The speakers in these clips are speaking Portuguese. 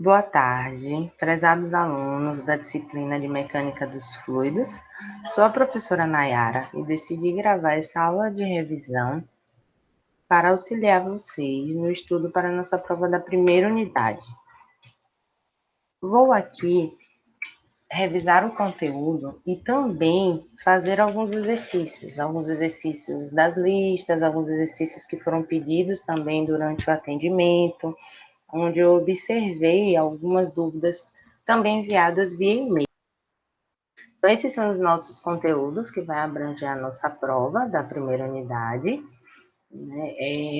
Boa tarde, prezados alunos da disciplina de Mecânica dos Fluidos. Sou a professora Nayara e decidi gravar essa aula de revisão para auxiliar vocês no estudo para a nossa prova da primeira unidade. Vou aqui revisar o conteúdo e também fazer alguns exercícios das listas, alguns exercícios que foram pedidos também durante o atendimento, onde eu observei algumas dúvidas também enviadas via e-mail. Então, esses são os nossos conteúdos que vai abranger a nossa prova da primeira unidade. Né?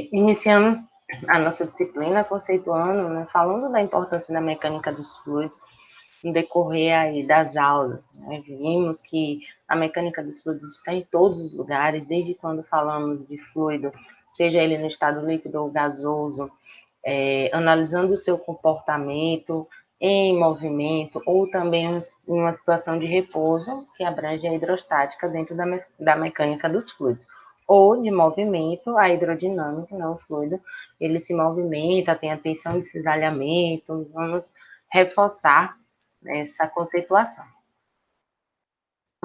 Iniciamos a nossa disciplina conceituando, né, falando da importância da mecânica dos fluidos no decorrer aí das aulas. Né? Vimos que a mecânica dos fluidos está em todos os lugares, desde quando falamos de fluido, seja ele no estado líquido ou gasoso, analisando o seu comportamento em movimento ou também em uma situação de repouso, que abrange a hidrostática dentro da mecânica dos fluidos, ou de movimento, a hidrodinâmica, né, o fluido, ele se movimenta, tem a tensão de cisalhamento, vamos reforçar essa conceituação.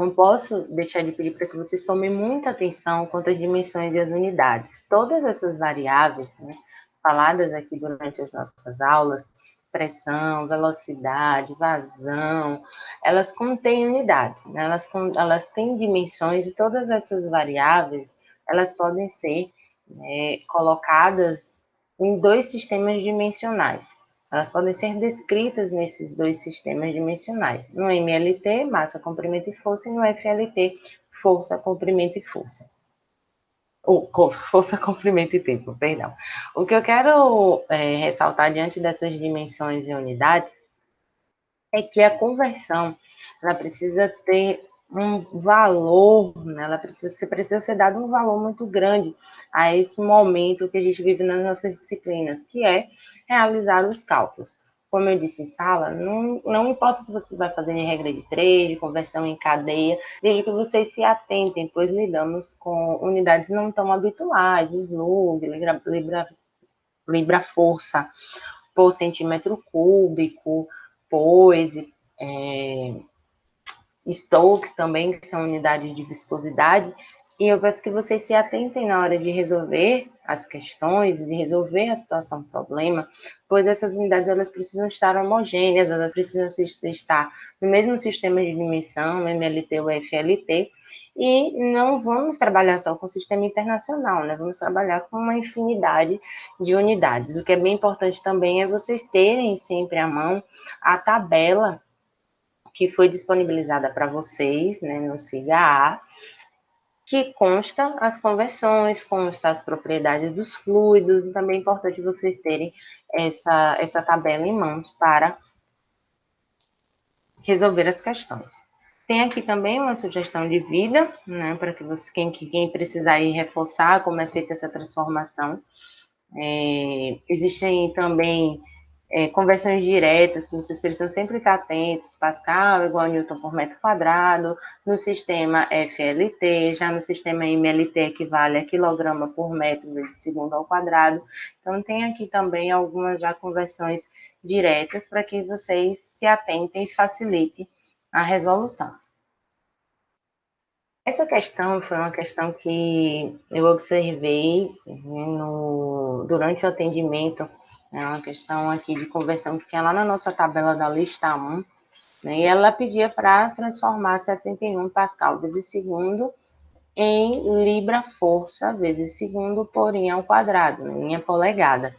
Não posso deixar de pedir para que vocês tomem muita atenção quanto às dimensões e às unidades. Todas essas variáveis, né, faladas aqui durante as nossas aulas, pressão, velocidade, vazão, elas contêm unidades, né? Elas têm dimensões e todas essas variáveis, elas podem ser colocadas em dois sistemas dimensionais. Elas podem ser descritas nesses dois sistemas dimensionais. No MLT, massa, comprimento e força, e no FLT, força, comprimento e força. Força, comprimento e tempo, perdão. O que eu quero ressaltar diante dessas dimensões e unidades é que a conversão, ela precisa ter um valor, né? Precisa ser dado um valor muito grande a esse momento que a gente vive nas nossas disciplinas, que é realizar os cálculos. Como eu disse em sala, não importa se você vai fazer em regra de três, de conversão em cadeia, desde que vocês se atentem, pois lidamos com unidades não tão habituais, slug, libra força por centímetro cúbico, poise, Stokes também, que são unidades de viscosidade, e eu peço que vocês se atentem na hora de resolver as questões, de resolver a situação problema, pois essas unidades elas precisam estar homogêneas, elas precisam estar no mesmo sistema de dimensão, MLT ou FLT, e não vamos trabalhar só com o sistema internacional, né? Vamos trabalhar com uma infinidade de unidades. O que é bem importante também é vocês terem sempre à mão a tabela que foi disponibilizada para vocês, né, no SIGA-A, que consta as conversões, consta as propriedades dos fluidos, e também é importante vocês terem essa tabela em mãos para resolver as questões. Tem aqui também uma sugestão de vida, né, para que quem precisar ir reforçar como é feita essa transformação. Existem também conversões diretas, que vocês precisam sempre estar atentos, Pascal igual a Newton por metro quadrado, no sistema FLT, já no sistema MLT equivale a quilograma por metro vezes segundo ao quadrado. Então, tem aqui também algumas já conversões diretas para que vocês se atentem e facilite a resolução. Essa questão foi uma questão que eu observei durante o atendimento, uma questão aqui de conversão que tinha lá na nossa tabela da lista 1, né, e ela pedia para transformar 71 Pascal vezes segundo em libra força vezes segundo por linha ao quadrado, né, linha polegada.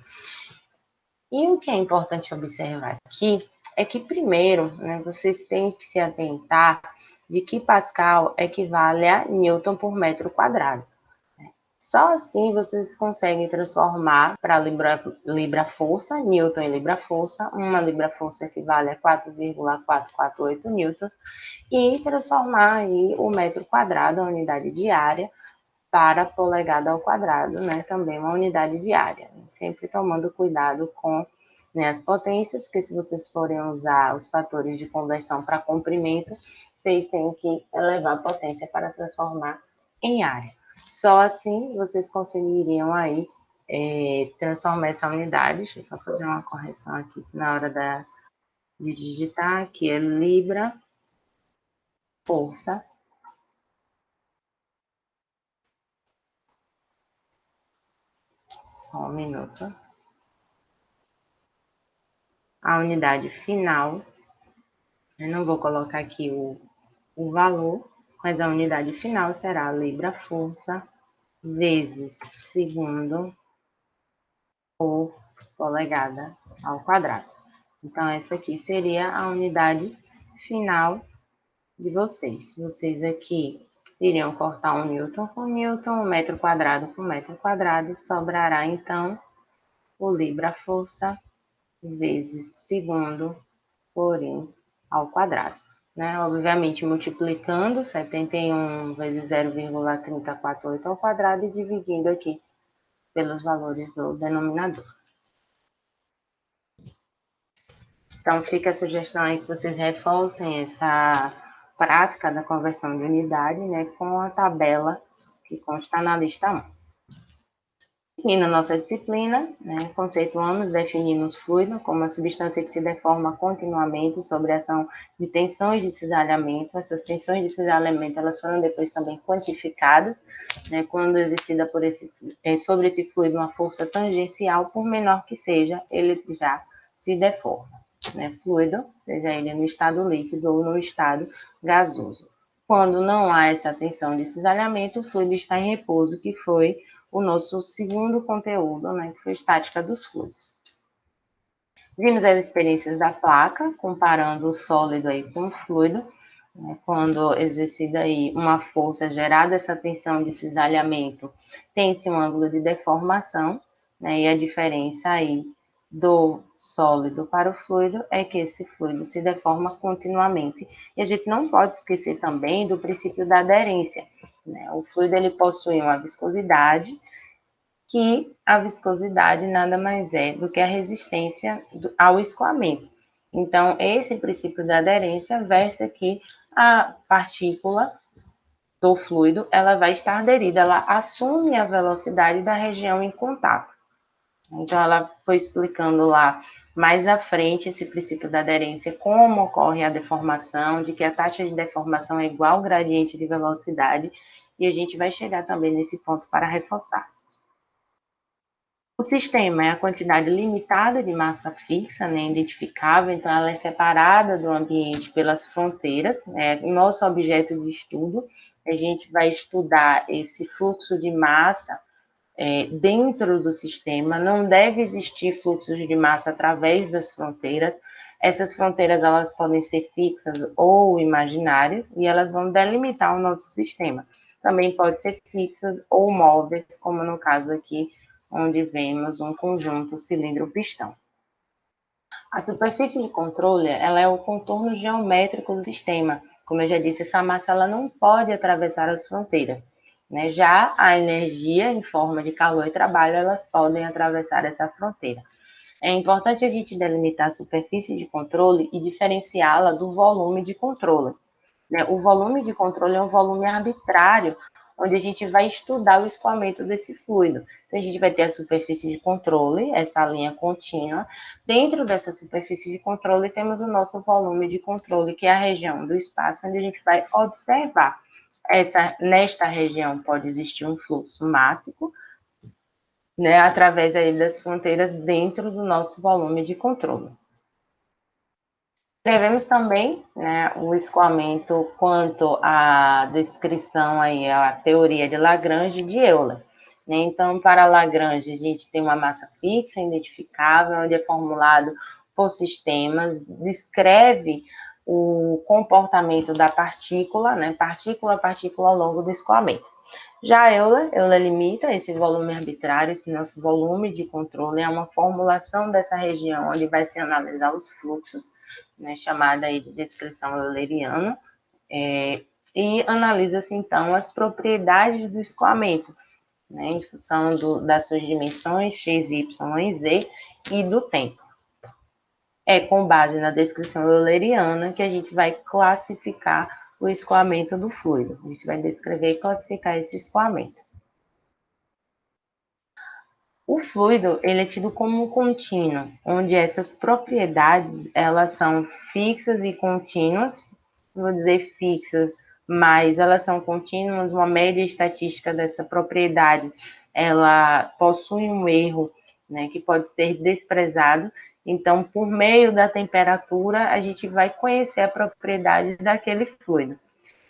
E o que é importante observar aqui é que, primeiro, né, vocês têm que se atentar de que Pascal equivale a Newton por metro quadrado. Só assim vocês conseguem transformar para libra-força, Newton em libra-força, uma libra-força equivale a 4,448 newtons, e transformar aí o metro quadrado, a unidade de área, para polegada ao quadrado, né, também uma unidade de área. Sempre tomando cuidado com, né, as potências, porque se vocês forem usar os fatores de conversão para comprimento, vocês têm que elevar a potência para transformar em área. Só assim vocês conseguiriam aí transformar essa unidade. Deixa eu só fazer uma correção aqui na hora de digitar, que é libra força só um minuto. A unidade final, eu não vou colocar aqui o valor, mas a unidade final será libra força vezes segundo por polegada ao quadrado. Então, essa aqui seria a unidade final de vocês. Vocês aqui iriam cortar um newton com newton, um metro quadrado com metro quadrado, sobrará então o libra força vezes segundo por I ao quadrado. Né? Obviamente, multiplicando 71 vezes 0,3048 ao quadrado e dividindo aqui pelos valores do denominador. Então, fica a sugestão aí que vocês reforcem essa prática da conversão de unidade, né, com a tabela que consta na lista 1. E na nossa disciplina, né, conceituamos, definimos fluido como uma substância que se deforma continuamente sob a ação de tensões de cisalhamento. Essas tensões de cisalhamento, elas foram depois também quantificadas, né, quando exercida sobre esse fluido uma força tangencial, por menor que seja, ele já se deforma. Né, fluido, seja ele no estado líquido ou no estado gasoso. Quando não há essa tensão de cisalhamento, o fluido está em repouso, que foi o nosso segundo conteúdo, né, que foi estática dos fluidos. Vimos as experiências da placa, comparando o sólido aí com o fluido, né, quando exercida aí uma força gerada essa tensão de cisalhamento, tem-se um ângulo de deformação, né, e a diferença aí do sólido para o fluido é que esse fluido se deforma continuamente. E a gente não pode esquecer também do princípio da aderência, né? O fluido ele possui uma viscosidade, que a viscosidade nada mais é do que a resistência ao escoamento. Então, esse princípio da aderência versa que a partícula do fluido ela vai estar aderida, ela assume a velocidade da região em contato. Então, ela foi explicando lá mais à frente esse princípio da aderência, como ocorre a deformação, de que a taxa de deformação é igual ao gradiente de velocidade, e a gente vai chegar também nesse ponto para reforçar. O sistema é a quantidade limitada de massa fixa, né, identificável, então ela é separada do ambiente pelas fronteiras. Né? Nosso objeto de estudo, a gente vai estudar esse fluxo de massa dentro do sistema, não deve existir fluxos de massa através das fronteiras. Essas fronteiras elas podem ser fixas ou imaginárias e elas vão delimitar o nosso sistema. Também pode ser fixas ou móveis, como no caso aqui, onde vemos um conjunto cilindro-pistão. A superfície de controle ela é o contorno geométrico do sistema. Como eu já disse, essa massa ela não pode atravessar as fronteiras. Né? Já a energia em forma de calor e trabalho, elas podem atravessar essa fronteira. É importante a gente delimitar a superfície de controle e diferenciá-la do volume de controle. Né? O volume de controle é um volume arbitrário, onde a gente vai estudar o escoamento desse fluido. Então, a gente vai ter a superfície de controle, essa linha contínua. Dentro dessa superfície de controle, temos o nosso volume de controle, que é a região do espaço onde a gente vai observar. Nesta região pode existir um fluxo mássico, né, através aí das fronteiras dentro do nosso volume de controle. Devemos também, né, o escoamento quanto à descrição aí, a teoria de Lagrange e de Euler. Né? Então, para Lagrange, a gente tem uma massa fixa, identificável, onde é formulado por sistemas, descreve o comportamento da partícula, né, partícula a partícula ao longo do escoamento. Já Euler limita esse volume arbitrário, esse nosso volume de controle, é uma formulação dessa região onde vai se analisar os fluxos, né, chamada aí de descrição euleriana, e analisa-se então as propriedades do escoamento, né, em função das suas dimensões, x, y e z, e do tempo. É com base na descrição euleriana que a gente vai classificar o escoamento do fluido. A gente vai descrever e classificar esse escoamento. O fluido, ele é tido como um contínuo, onde essas propriedades, elas são fixas e contínuas, vou dizer fixas, mas elas são contínuas, uma média estatística dessa propriedade, ela possui um erro, né, que pode ser desprezado. Então, por meio da temperatura, a gente vai conhecer a propriedade daquele fluido.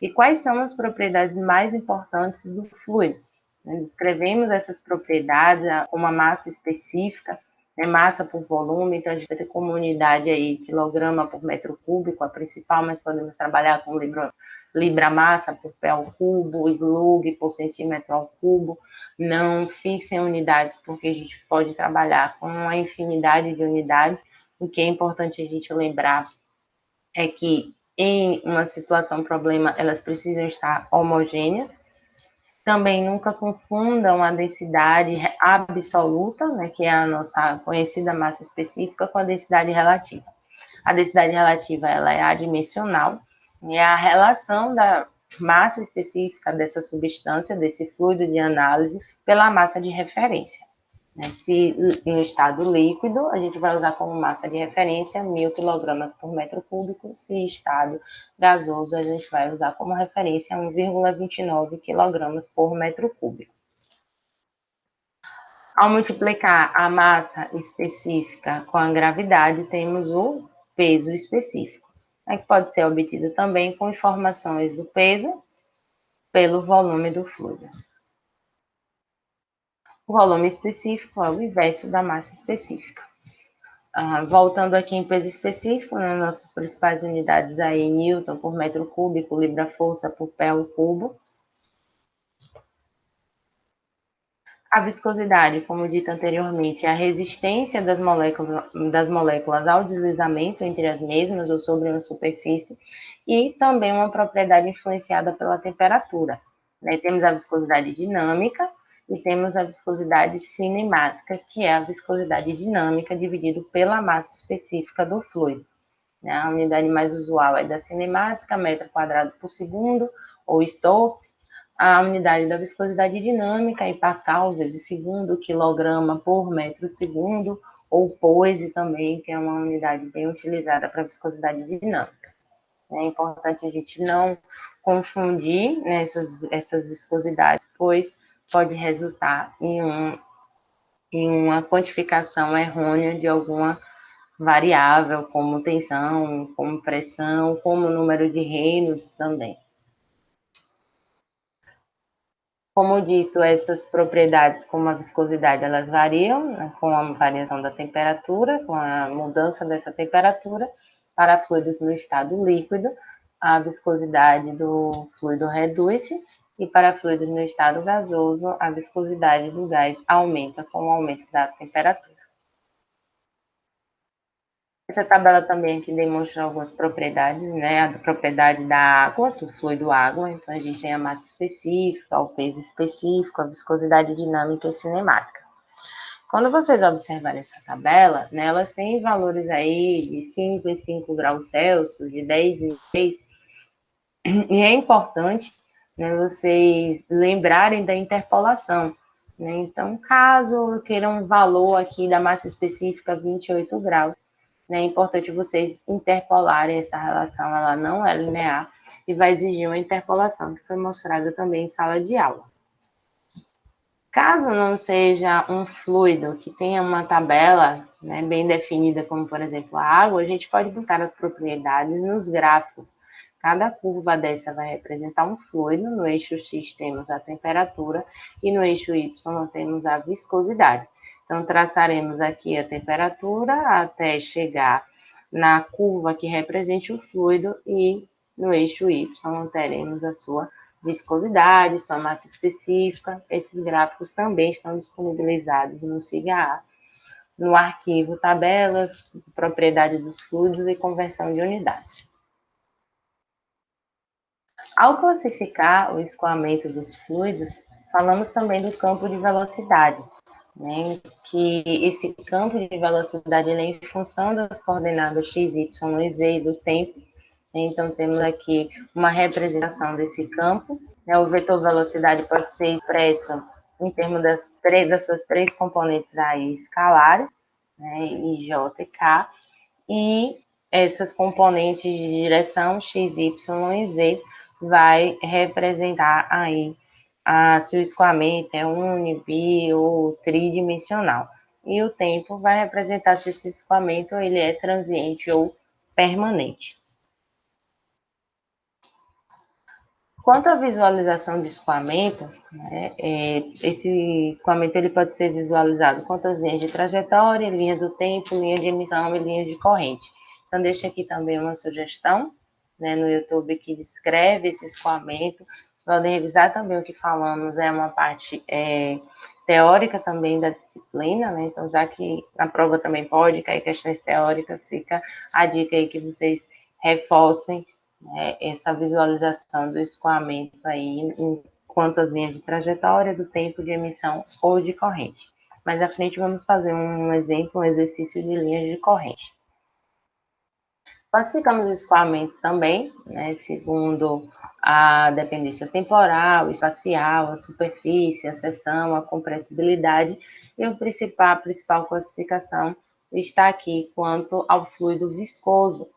E quais são as propriedades mais importantes do fluido? Descrevemos essas propriedades com uma massa específica, né, massa por volume, então a gente vai ter como unidade aí quilograma por metro cúbico, a principal, mas podemos trabalhar com libra massa por pé ao cubo, slug por centímetro ao cubo. Não fixem unidades, porque a gente pode trabalhar com uma infinidade de unidades. O que é importante a gente lembrar é que em uma situação problema, elas precisam estar homogêneas. Também nunca confundam a densidade absoluta, né, que é a nossa conhecida massa específica, com a densidade relativa. A densidade relativa, ela é adimensional, e é a relação da massa específica dessa substância, desse fluido de análise, pela massa de referência. Se em estado líquido, a gente vai usar como massa de referência 1.000 kg por metro cúbico. Se em estado gasoso, a gente vai usar como referência 1,29 kg por metro cúbico. Ao multiplicar a massa específica com a gravidade, temos o peso específico, que pode ser obtido também com informações do peso pelo volume do fluido. O volume específico é o inverso da massa específica. Voltando aqui em peso específico, né, nossas principais unidades aí, Newton por metro cúbico, libra-força por pé ao cubo. A viscosidade, como dito anteriormente, é a resistência das moléculas ao deslizamento entre as mesmas ou sobre uma superfície, e também uma propriedade influenciada pela temperatura. Né? Temos a viscosidade dinâmica e temos a viscosidade cinemática, que é a viscosidade dinâmica dividido pela massa específica do fluido. Né? A unidade mais usual é da cinemática, metro quadrado por segundo, ou Stokes. A unidade da viscosidade dinâmica é Pascal vezes segundo, quilograma por metro segundo, ou Poise também, que é uma unidade bem utilizada para viscosidade dinâmica. É importante a gente não confundir, né, essas viscosidades, pois pode resultar em uma quantificação errônea de alguma variável, como tensão, como pressão, como número de Reynolds também. Como dito, essas propriedades, como a viscosidade, elas variam, né, com a variação da temperatura, com a mudança dessa temperatura. Para fluidos no estado líquido, a viscosidade do fluido reduz-se, e para fluidos no estado gasoso, a viscosidade do gás aumenta com o aumento da temperatura. Essa tabela também aqui demonstra algumas propriedades, né? A propriedade da água, do fluido água. Então, a gente tem a massa específica, o peso específico, a viscosidade dinâmica e cinemática. Quando vocês observarem essa tabela, né, elas têm valores aí de 5 em 5 graus Celsius, de 10 em 10. E é importante, né, vocês lembrarem da interpolação. Né? Então, caso queiram um valor aqui da massa específica 28 graus, é importante vocês interpolarem essa relação, ela não é linear e vai exigir uma interpolação, que foi mostrada também em sala de aula. Caso não seja um fluido que tenha uma tabela, né, bem definida, como por exemplo a água, a gente pode buscar as propriedades nos gráficos. Cada curva dessa vai representar um fluido, no eixo X temos a temperatura e no eixo Y temos a viscosidade. Então, traçaremos aqui a temperatura até chegar na curva que represente o fluido e no eixo Y teremos a sua viscosidade, sua massa específica. Esses gráficos também estão disponibilizados no SIGA, no arquivo tabelas, propriedade dos fluidos e conversão de unidades. Ao classificar o escoamento dos fluidos, falamos também do campo de velocidade, né, que esse campo de velocidade ele é em função das coordenadas x, y e z e do tempo. Então, temos aqui uma representação desse campo. O vetor velocidade pode ser expresso em termos das suas três componentes aí escalares, né, I, J e K, e essas componentes de direção x, y e z vai representar aí se o escoamento é uni, bi ou tridimensional. E o tempo vai representar se esse escoamento ele é transiente ou permanente. Quanto à visualização de escoamento, né, esse escoamento ele pode ser visualizado quantas linhas de trajetória, linha do tempo, linha de emissão e linha de corrente. Então, deixo aqui também uma sugestão, né, no YouTube que descreve esse escoamento. Vocês podem revisar também o que falamos, é uma parte teórica também da disciplina, né? Então, já que na prova também pode cair questões teóricas, fica a dica aí que vocês reforcem, né, essa visualização do escoamento aí em quantas linhas de trajetória, do tempo de emissão ou de corrente. Mais à frente vamos fazer um exemplo, um exercício de linhas de corrente. Classificamos o escoamento também, né, segundo a dependência temporal, espacial, a superfície, a seção, a compressibilidade, e a principal classificação está aqui quanto ao fluido viscoso,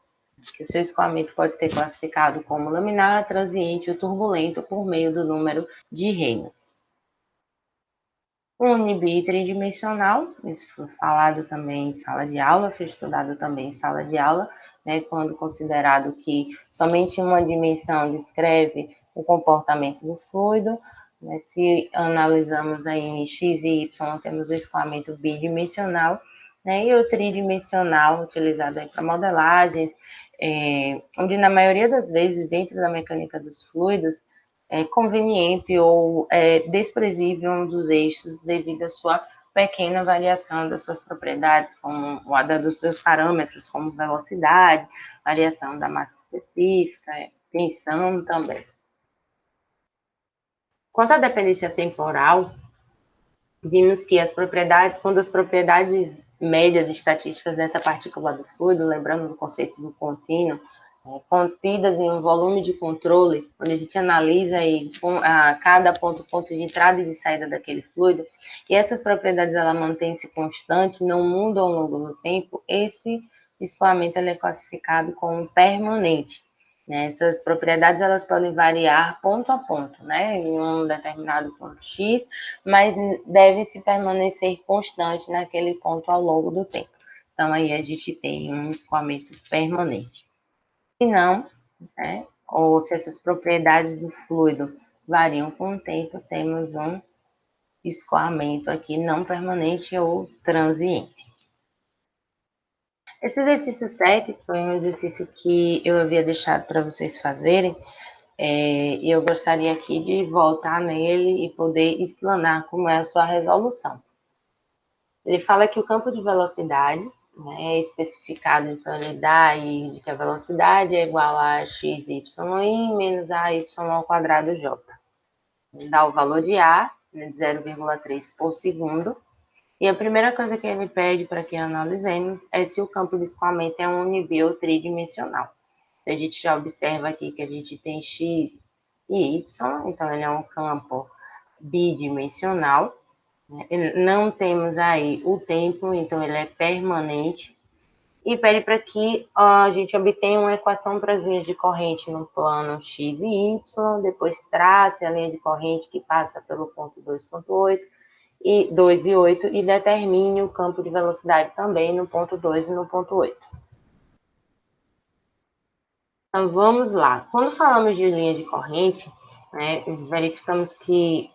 que o seu escoamento pode ser classificado como laminar, transiente ou turbulento por meio do número de Reynolds. Uni tridimensional, isso foi falado também em sala de aula, foi estudado também em sala de aula, né, quando considerado que somente uma dimensão descreve o comportamento do fluido, né, se analisamos aí em x e y, temos o escoamento bidimensional, né, e o tridimensional, utilizado para modelagem, onde na maioria das vezes, dentro da mecânica dos fluidos, é conveniente ou desprezível um dos eixos devido à sua pequena variação das suas propriedades, como a dos seus parâmetros, como velocidade, variação da massa específica, tensão também. Quanto à dependência temporal, vimos que quando as propriedades médias estatísticas dessa partícula do fluido, lembrando do conceito do contínuo, contidas em um volume de controle, onde a gente analisa aí cada ponto de entrada e de saída daquele fluido, e essas propriedades ela mantém-se constante, não mudam ao longo do tempo, esse escoamento é classificado como permanente. Né? Essas propriedades elas podem variar ponto a ponto, né? Em um determinado ponto X, mas deve se permanecer constante naquele ponto ao longo do tempo. Então, aí a gente tem um escoamento permanente. Se não, né, ou se essas propriedades do fluido variam com o tempo, temos um escoamento aqui não permanente ou transiente. Esse exercício 7 foi um exercício que eu havia deixado para vocês fazerem, e eu gostaria aqui de voltar nele e poder explanar como é a sua resolução. Ele fala que o campo de velocidade, né, é especificado, então ele dá aí de que a velocidade é igual a x, y, menos a y ao quadrado j. Ele dá o valor de A, né, de 0,3 por segundo, e a primeira coisa que ele pede para que analisemos é se o campo de escoamento é um nível tridimensional. A gente já observa aqui que a gente tem x e y, então ele é um campo bidimensional. Não temos aí o tempo, então ele é permanente. E pede para que a gente obtenha uma equação para as linhas de corrente no plano x e y, depois trace a linha de corrente que passa pelo ponto 2,8 e 2 e 8 e determine o campo de velocidade também no ponto 2 e no ponto 8. Então, vamos lá. Quando falamos de linha de corrente, né, verificamos que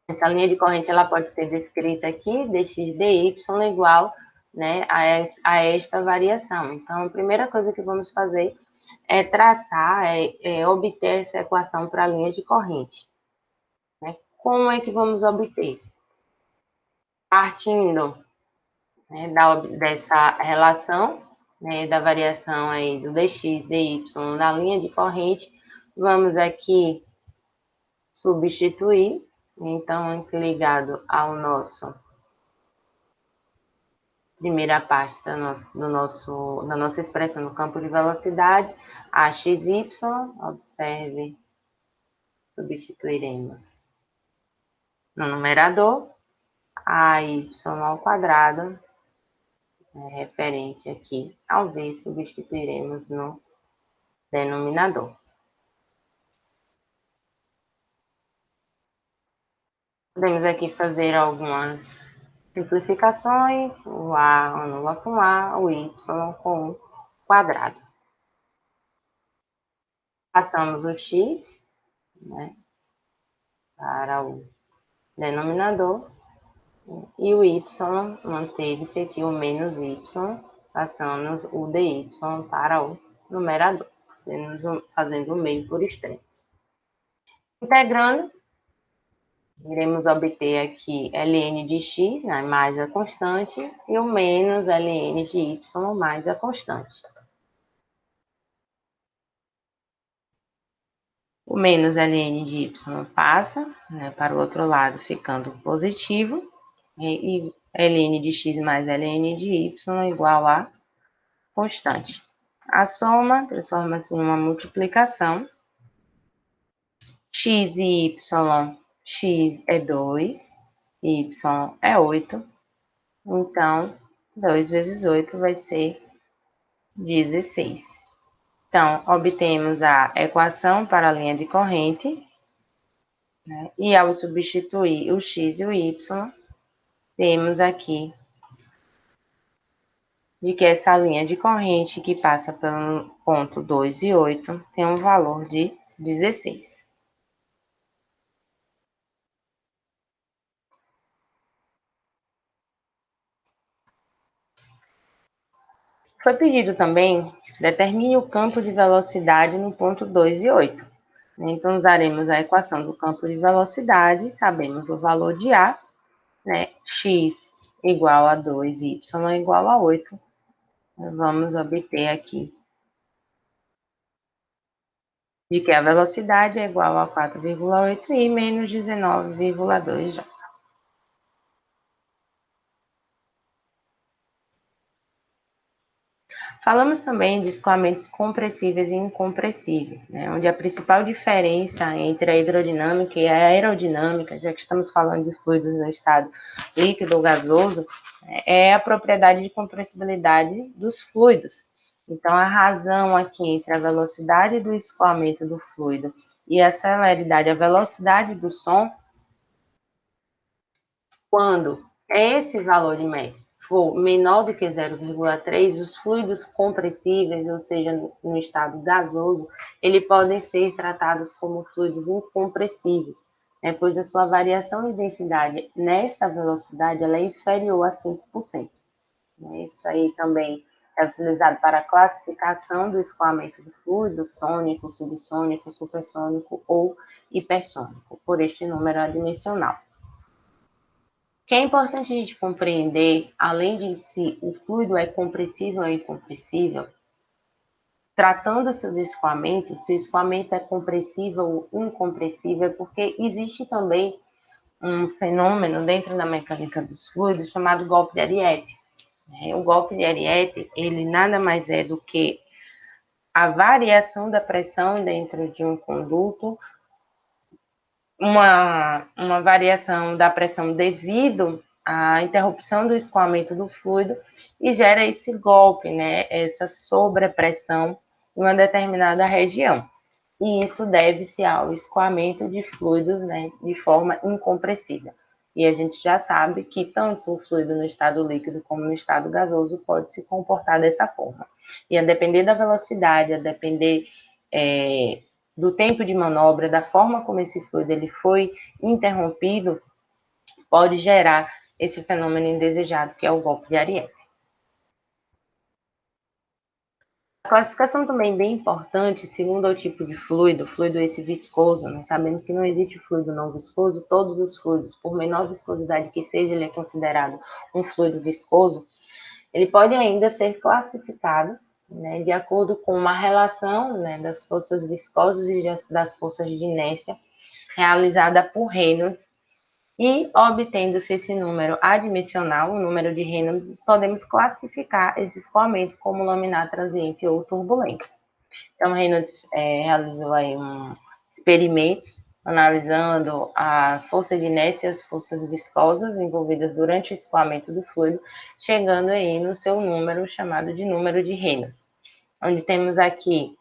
essa linha de corrente ela pode ser descrita aqui, dx dy igual, né, a esta variação. Então, a primeira coisa que vamos fazer é traçar, obter essa equação para a linha de corrente. Né? Como é que vamos obter? Partindo, né, dessa relação, né, da variação aí do dx, dy na linha de corrente, vamos aqui substituir, então, ligado ao nosso primeira parte da nossa expressão no campo de velocidade, a xy, observe, substituiremos no numerador, AY ao quadrado, referente aqui ao V, substituiremos no denominador. Podemos aqui fazer algumas simplificações, o A anula com A, o Y com o quadrado. Passamos o X, né, para o denominador, e o Y manteve-se aqui, o menos Y, passando o DY para o numerador, fazendo o meio por extremos. Integrando, iremos obter aqui ln de x, né, mais a constante, e o menos ln de y mais a constante. O menos ln de y passa, né, para o outro lado, ficando positivo, e ln de x mais ln de y igual a constante. A soma transforma-se em uma multiplicação. X e y, x é 2, y é 8. Então, 2 vezes 8 vai ser 16. Então, obtemos a equação para a linha de corrente, né? E ao substituir o x e o y, temos aqui de que essa linha de corrente que passa pelo ponto 2 e 8 tem um valor de 16. Foi pedido também, determine o campo de velocidade no ponto 2 e 8. Então, usaremos a equação do campo de velocidade, sabemos o valor de A, né? X igual a 2 e y igual a 8. Vamos obter aqui de que a velocidade é igual a 4,8 i menos 19,2 j. Falamos também de escoamentos compressíveis e incompressíveis, né, onde a principal diferença entre a hidrodinâmica e a aerodinâmica, já que estamos falando de fluidos no estado líquido ou gasoso, é a propriedade de compressibilidade dos fluidos. Então, a razão aqui entre a velocidade do escoamento do fluido e a celeridade, a velocidade do som, quando esse valor de média for menor do que 0,3, os fluidos compressíveis, ou seja, no estado gasoso, eles podem ser tratados como fluidos incompressíveis, né, pois a sua variação de densidade nesta velocidade ela é inferior a 5%. Né? Isso aí também é utilizado para a classificação do escoamento do fluido, sônico, subsônico, supersônico ou hipersônico, por este número adimensional. Que é importante a gente compreender, além de se o fluido é compressível ou incompressível, tratando-se do escoamento, se o escoamento é compressível ou incompressível, porque existe também um fenômeno dentro da mecânica dos fluidos chamado golpe de Ariete. O golpe de Ariete, ele nada mais é do que a variação da pressão dentro de um conduto, uma variação da pressão devido à interrupção do escoamento do fluido e gera esse golpe, né, essa sobrepressão em uma determinada região. E isso deve-se ao escoamento de fluidos, né, de forma incompressível. E a gente já sabe que tanto o fluido no estado líquido como no estado gasoso pode se comportar dessa forma. E a depender da velocidade, a depender do tempo de manobra, da forma como esse fluido ele foi interrompido, pode gerar esse fenômeno indesejado, que é o golpe de Ariete. A classificação também é bem importante, segundo o tipo de fluido esse viscoso. Nós sabemos que não existe fluido não viscoso, todos os fluidos, por menor viscosidade que seja, ele é considerado um fluido viscoso. Ele pode ainda ser classificado, né, de acordo com uma relação, né, das forças viscosas e das forças de inércia realizada por Reynolds, e obtendo-se esse número adimensional, o número de Reynolds, podemos classificar esse escoamento como laminar transiente ou turbulento. Então, Reynolds realizou aí um experimento, analisando a força de inércia e as forças viscosas envolvidas durante o escoamento do fluido, chegando aí no seu número chamado de número de Reynolds, onde temos aqui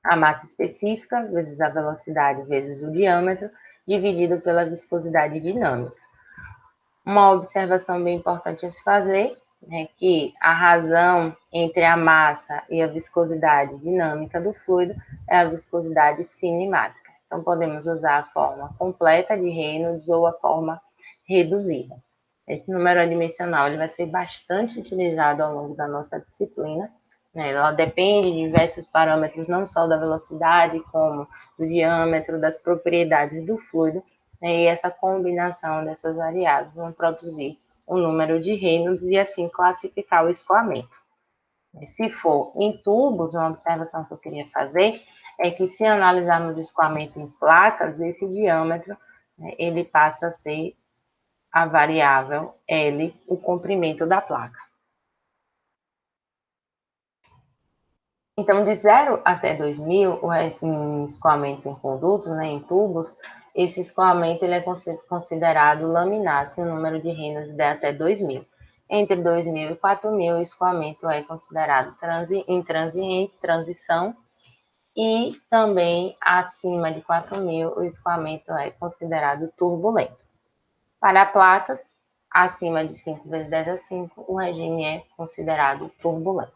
a massa específica vezes a velocidade vezes o diâmetro, dividido pela viscosidade dinâmica. Uma observação bem importante a se fazer é que a razão entre a massa e a viscosidade dinâmica do fluido é a viscosidade cinemática. Então, podemos usar a forma completa de Reynolds ou a forma reduzida. Esse número adimensional ele vai ser bastante utilizado ao longo da nossa disciplina. Ela depende de diversos parâmetros, não só da velocidade, como do diâmetro, das propriedades do fluido, e essa combinação dessas variáveis vão produzir o número de Reynolds e assim classificar o escoamento. Se for em tubos, uma observação que eu queria fazer é que se analisarmos o escoamento em placas, esse diâmetro ele passa a ser a variável L, o comprimento da placa. Então, de 0 até 2000, em escoamento em condutos, em tubos, esse escoamento ele é considerado laminar se o número de Reynolds der até 2000. Entre 2000 e 4000, o escoamento é considerado intransiente, transição, e também acima de 4000, o escoamento é considerado turbulento. Para placas, acima de 5 vezes 10 a 5, o regime é considerado turbulento.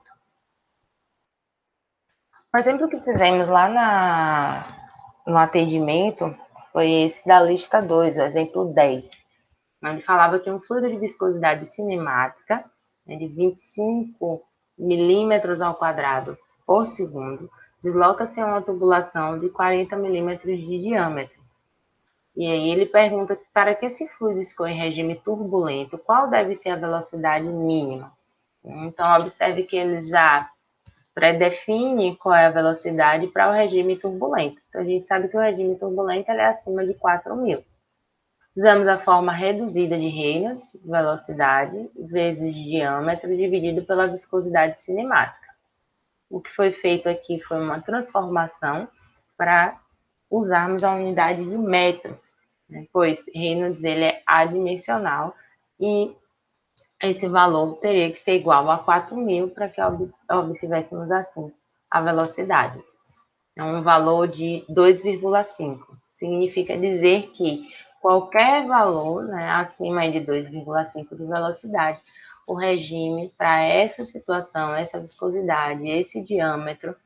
O exemplo que fizemos lá no atendimento foi esse da lista 2, o exemplo 10, onde falava que um fluido de viscosidade cinemática de 25 milímetros ao quadrado por segundo desloca-se a uma tubulação de 40 milímetros de diâmetro. E aí ele pergunta, para que esse fluido escorra em regime turbulento, qual deve ser a velocidade mínima? Então, observe que ele já predefine qual é a velocidade para o regime turbulento. Então, a gente sabe que o regime turbulento é acima de 4.000. Usamos a forma reduzida de Reynolds, velocidade, vezes diâmetro, dividido pela viscosidade cinemática. O que foi feito aqui foi uma transformação para usarmos a unidade de metro, pois Reynolds ele é adimensional e esse valor teria que ser igual a 4.000 para que obtivéssemos assim a velocidade. É um valor de 2,5. Significa dizer que qualquer valor acima de 2,5 de velocidade, o regime para essa situação, essa viscosidade, esse diâmetro,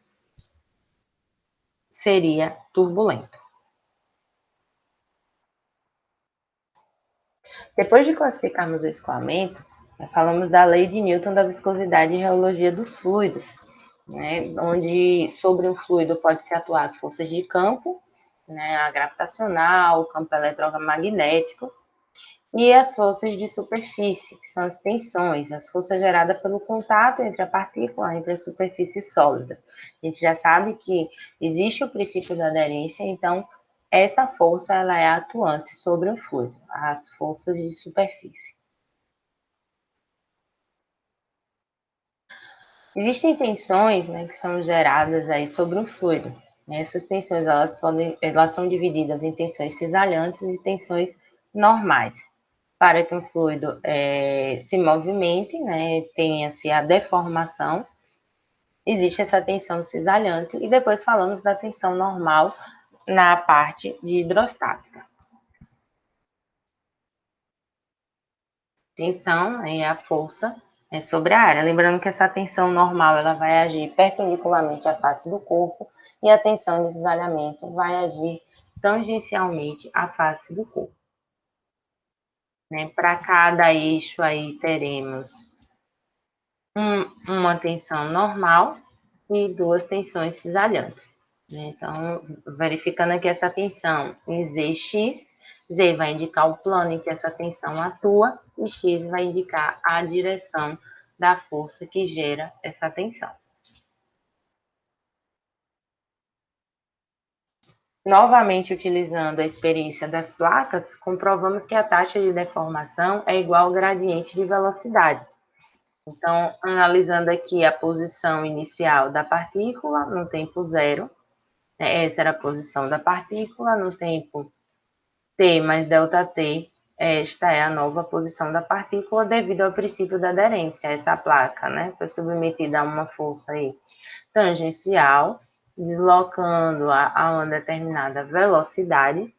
seria turbulento. Depois de classificarmos o escoamento, falamos da lei de Newton da viscosidade e reologia dos fluidos, onde sobre o fluido pode-se atuar as forças de campo, a gravitacional, o campo eletromagnético, e as forças de superfície, que são as tensões, as forças geradas pelo contato entre a partícula, entre a superfície sólida. A gente já sabe que existe o princípio da aderência, então essa força ela é atuante sobre o fluido, as forças de superfície. Existem tensões, que são geradas aí sobre o fluido. Essas tensões elas são divididas em tensões cisalhantes e tensões normais. Para que um fluido se movimente, tenha-se a deformação, existe essa tensão cisalhante e depois falamos da tensão normal na parte de hidrostática. Tensão é a força sobre a área. Lembrando que essa tensão normal ela vai agir perpendicularmente à face do corpo e a tensão de cisalhamento vai agir tangencialmente à face do corpo. Para cada eixo aí teremos uma tensão normal e duas tensões cisalhantes. Então, verificando aqui essa tensão em ZX, Z vai indicar o plano em que essa tensão atua e X vai indicar a direção da força que gera essa tensão. Novamente, utilizando a experiência das placas, comprovamos que a taxa de deformação é igual ao gradiente de velocidade. Então, analisando aqui a posição inicial da partícula no tempo zero, Essa era a posição da partícula no tempo T mais ΔT. Esta é a nova posição da partícula devido ao princípio da aderência. Essa placa, né, foi submetida a uma força aí tangencial, deslocando-a a uma determinada velocidade.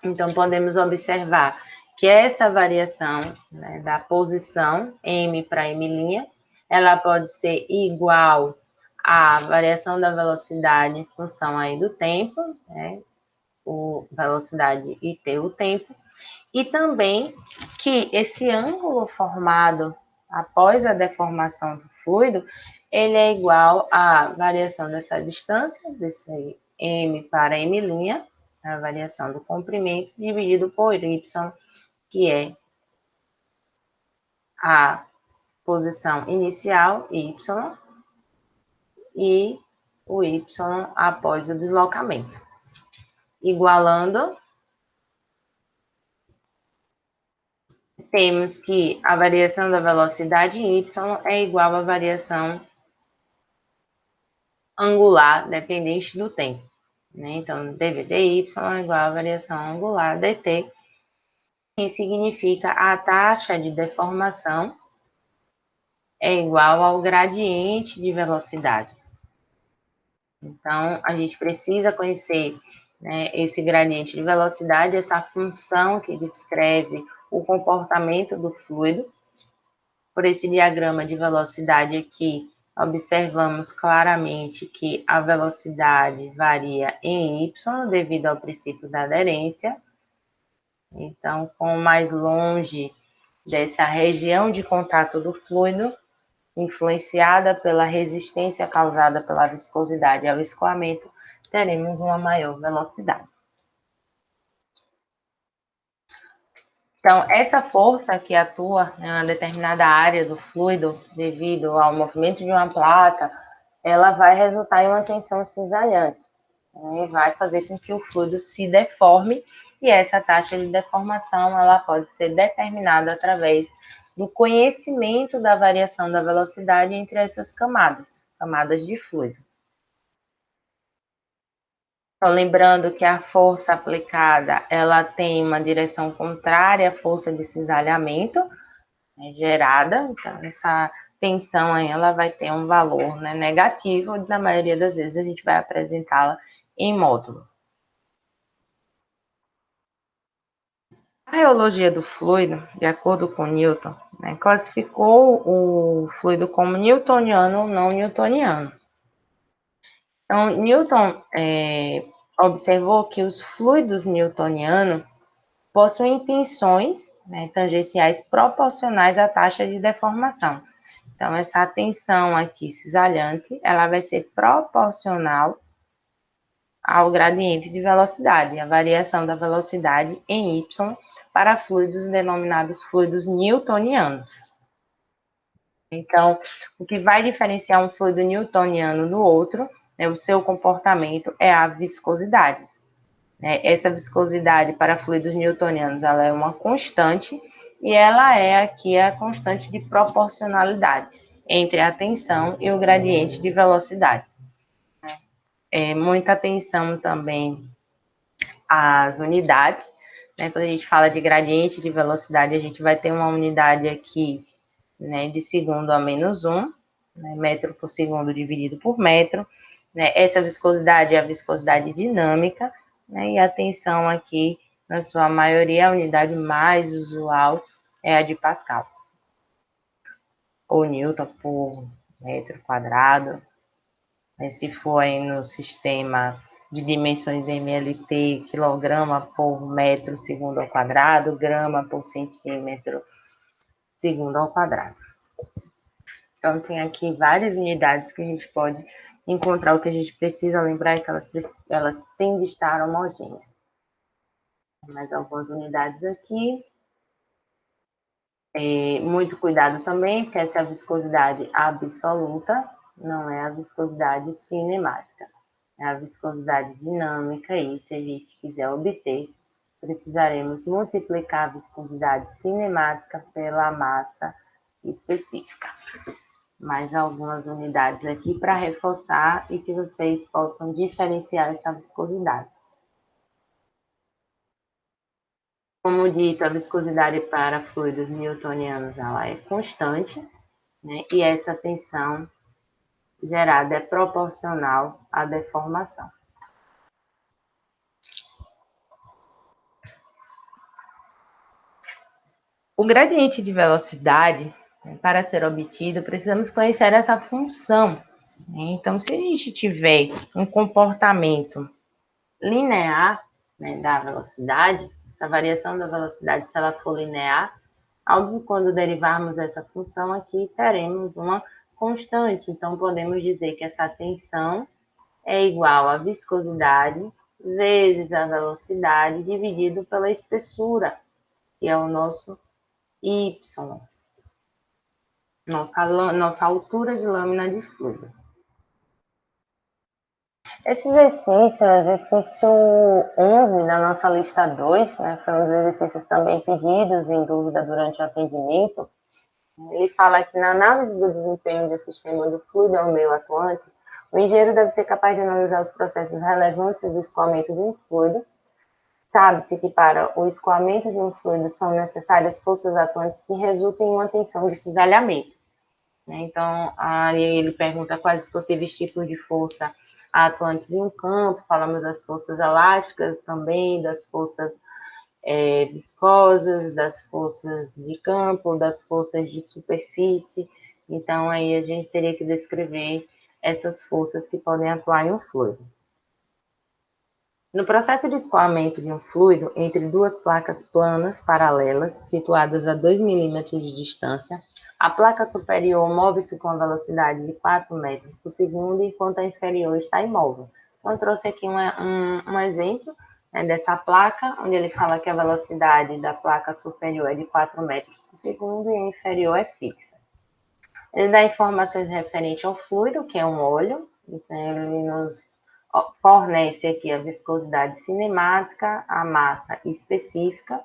Então, podemos observar que essa variação, né, da posição M para M', ela pode ser igual à variação da velocidade em função aí do tempo, né, velocidade e t, o tempo, e também que esse ângulo formado após a deformação do fluido, ele é igual à variação dessa distância, desse M para M', a variação do comprimento, dividido por Y, que é a posição inicial, Y, e o Y após o deslocamento. Igualando, temos que a variação da velocidade em Y é igual à variação angular dependente do tempo. Né? Então, dv dy é igual à variação angular dt, que significa a taxa de deformação é igual ao gradiente de velocidade. Então, a gente precisa conhecer, né, esse gradiente de velocidade, essa função que descreve o comportamento do fluido. Por esse diagrama de velocidade aqui, observamos claramente que a velocidade varia em y devido ao princípio da aderência. Então, com mais longe dessa região de contato do fluido, influenciada pela resistência causada pela viscosidade ao escoamento, teremos uma maior velocidade. Então, essa força que atua em uma determinada área do fluido devido ao movimento de uma placa, ela vai resultar em uma tensão cisalhante, né? Vai fazer com que o fluido se deforme, e essa taxa de deformação ela pode ser determinada através do conhecimento da variação da velocidade entre essas camadas de fluido. Então, lembrando que a força aplicada, ela tem uma direção contrária à força de cisalhamento, né, gerada. Então, essa tensão aí, ela vai ter um valor, né, negativo, e na maioria das vezes a gente vai apresentá-la em módulo. A reologia do fluido, de acordo com Newton, né, classificou o fluido como newtoniano ou não newtoniano. Então, Newton observou que os fluidos newtonianos possuem tensões, né, tangenciais proporcionais à taxa de deformação. Então, essa tensão aqui cisalhante, ela vai ser proporcional ao gradiente de velocidade, a variação da velocidade em y para fluidos denominados fluidos newtonianos. Então, o que vai diferenciar um fluido newtoniano do outro, né, o seu comportamento, é a viscosidade. Essa viscosidade para fluidos newtonianos, ela é uma constante, e ela é aqui a constante de proporcionalidade entre a tensão e o gradiente de velocidade. Muita atenção também às unidades, né? Quando a gente fala de gradiente de velocidade, a gente vai ter uma unidade aqui, né, de segundo a menos 1, né, metro por segundo dividido por metro. Né? Essa viscosidade é a viscosidade dinâmica, né? E a tensão aqui, na sua maioria, a unidade mais usual é a de Pascal, ou Newton por metro quadrado. Se for aí no sistema de dimensões MLT, quilograma por metro segundo ao quadrado, grama por centímetro segundo ao quadrado. Então, tem aqui várias unidades que a gente pode encontrar. O que a gente precisa lembrar é que elas têm de estar homogêneas. Mais algumas unidades aqui. Muito cuidado também, porque essa é a viscosidade absoluta, não é a viscosidade cinemática. É a viscosidade dinâmica, e se a gente quiser obter, precisaremos multiplicar a viscosidade cinemática pela massa específica. mais algumas unidades aqui para reforçar e que vocês possam diferenciar essa viscosidade. Como dito, a viscosidade para fluidos newtonianos ela é constante, né? E essa tensão gerada é proporcional à deformação. O gradiente de velocidade, né, para ser obtido, precisamos conhecer essa função. Né? Então, se a gente tiver um comportamento linear, né, da velocidade, essa variação da velocidade, se ela for linear, óbvio, quando derivarmos essa função aqui, teremos uma constante. Então, podemos dizer que essa tensão é igual à viscosidade vezes a velocidade dividido pela espessura, que é o nosso Y, nossa altura de lâmina de fluido. Esse exercício, o exercício 11 da nossa lista 2, né, foi um dos exercícios também pedidos em dúvida durante o atendimento. Ele fala que na análise do desempenho do sistema do fluido ao meio atuante, o engenheiro deve ser capaz de analisar os processos relevantes do escoamento de um fluido. Sabe-se que para o escoamento de um fluido são necessárias forças atuantes que resultem em uma tensão de cisalhamento. Então, aí ele pergunta quais os possíveis tipos de força atuantes em um campo, falamos das forças elásticas também, das forças viscosas, das forças de campo, das forças de superfície. Então, aí a gente teria que descrever essas forças que podem atuar em um fluido. No processo de escoamento de um fluido entre duas placas planas paralelas, situadas a 2 milímetros de distância, a placa superior move-se com a velocidade de 4 metros por segundo, enquanto a inferior está imóvel. Então, eu trouxe aqui um exemplo, né, dessa placa, onde ele fala que a velocidade da placa superior é de 4 metros por segundo e a inferior é fixa. Ele dá informações referentes ao fluido, que é um óleo, então ele nos fornece aqui a viscosidade cinemática, a massa específica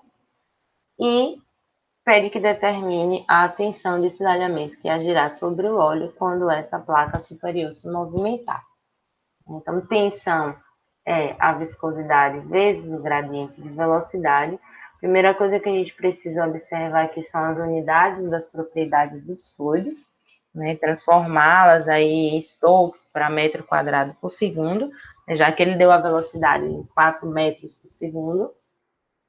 e pede que determine a tensão de cisalhamento que agirá sobre o óleo quando essa placa superior se movimentar. Então, tensão é a viscosidade vezes o gradiente de velocidade. Primeira coisa que a gente precisa observar aqui são as unidades das propriedades dos fluidos, né, transformá-las aí em Stokes para metro quadrado por segundo, já que ele deu a velocidade em 4 metros por segundo.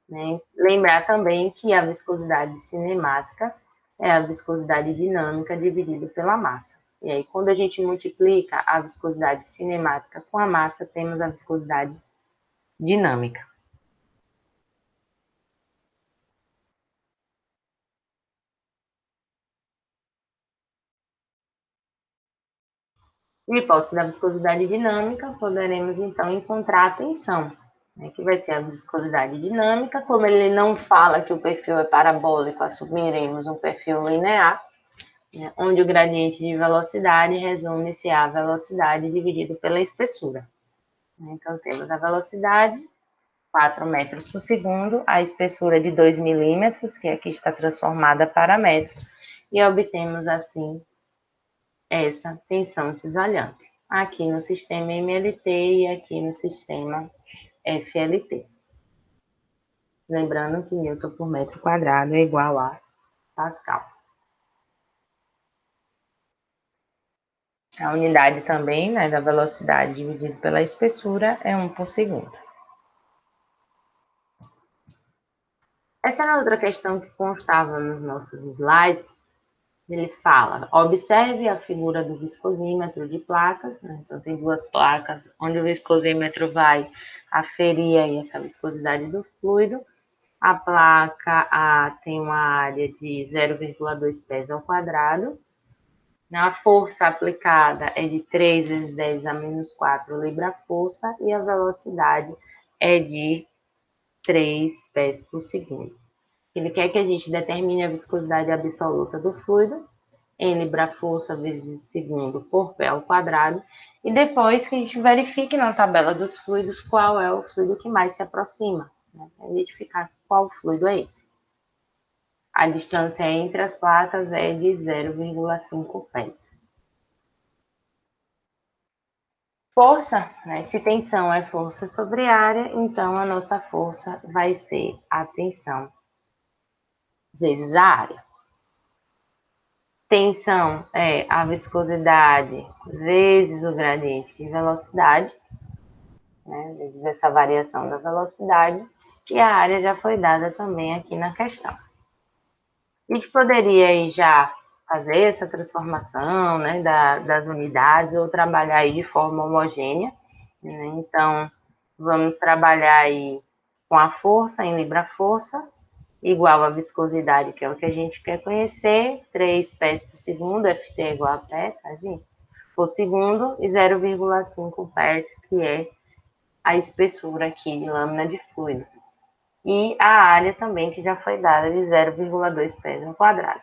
Né? Lembrar também que a viscosidade cinemática é a viscosidade dinâmica dividida pela massa. E aí, quando a gente multiplica a viscosidade cinemática com a massa, temos a viscosidade dinâmica. Em hipótese da viscosidade dinâmica, poderemos então encontrar a tensão, né, que vai ser a viscosidade dinâmica. Como ele não fala que o perfil é parabólico, assumiremos um perfil linear, né, onde o gradiente de velocidade resume-se à velocidade dividido pela espessura. Então, temos a velocidade, 4 metros por segundo, a espessura de 2 milímetros, que aqui está transformada para metros, e obtemos assim essa tensão cisalhante, aqui no sistema MLT e aqui no sistema FLT. Lembrando que Newton por metro quadrado é igual a Pascal. A unidade também, né, da velocidade dividido pela espessura é 1 por segundo. Essa era outra questão que constava nos nossos slides. Ele fala, observe a figura do viscosímetro de placas, né? Então tem duas placas, onde o viscosímetro vai aferir aí essa viscosidade do fluido. A placa A tem uma área de 0,2 pés ao quadrado. A força aplicada é de 3 vezes 10 a menos 4 libra-força e a velocidade é de 3 pés por segundo. Ele quer que a gente determine a viscosidade absoluta do fluido, em libra-força vezes segundo por pé ao quadrado, e depois que a gente verifique na tabela dos fluidos qual é o fluido que mais se aproxima, né? Identificar qual fluido é esse. a distância entre as placas é de 0,5 pés. Força, né? Se tensão é força sobre área, então a nossa força vai ser a tensão vezes a área. Tensão é a viscosidade vezes o gradiente de velocidade, né? Vezes essa variação da velocidade, e a área já foi dada também aqui na questão. A gente poderia aí já fazer essa transformação, né, das unidades ou trabalhar aí de forma homogênea, né? Então, vamos trabalhar aí com a força em libra-força, igual a viscosidade, que é o que a gente quer conhecer, 3 pés por segundo, Ft é igual a pé, tá, gente? Por segundo, e 0,5 pés, que é a espessura aqui de lâmina de fluido. E a área também, que já foi dada de 0,2 pés ao quadrado.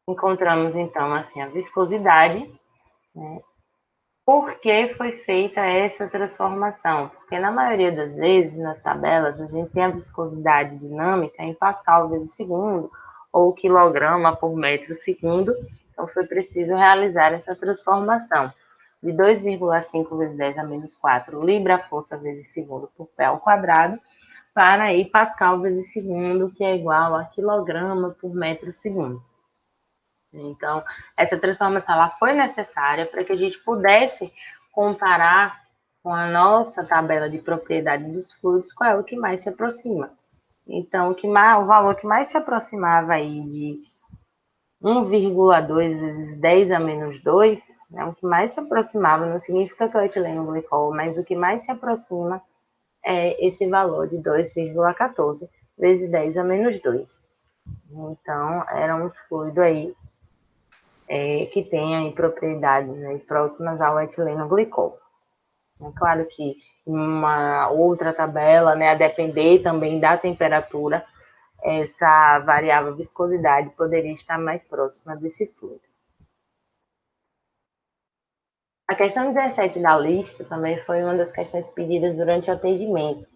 Encontramos, então, assim, a viscosidade, né? Por que foi feita essa transformação? Porque na maioria das vezes, nas tabelas, a gente tem a viscosidade dinâmica em pascal vezes segundo, ou quilograma por metro segundo, então foi preciso realizar essa transformação de 2,5 vezes 10 a menos 4 libra-força vezes segundo por pé ao quadrado, para aí pascal vezes segundo, que é igual a quilograma por metro segundo. Então, essa transformação ela foi necessária para que a gente pudesse comparar com a nossa tabela de propriedade dos fluidos qual é o que mais se aproxima. Então, o valor que mais se aproximava aí de 1,2 vezes 10 a menos 2, né, o que mais se aproximava, não significa que é o etileno glicol, mas o que mais se aproxima é esse valor de 2,14 vezes 10 a menos 2. Então, era um fluido aí que tem aí propriedades, né, próximas ao etileno glicol. É claro que em uma outra tabela, né, a depender também da temperatura, essa variável viscosidade poderia estar mais próxima desse fluido. A questão 17 da lista também foi uma das questões pedidas durante o atendimento,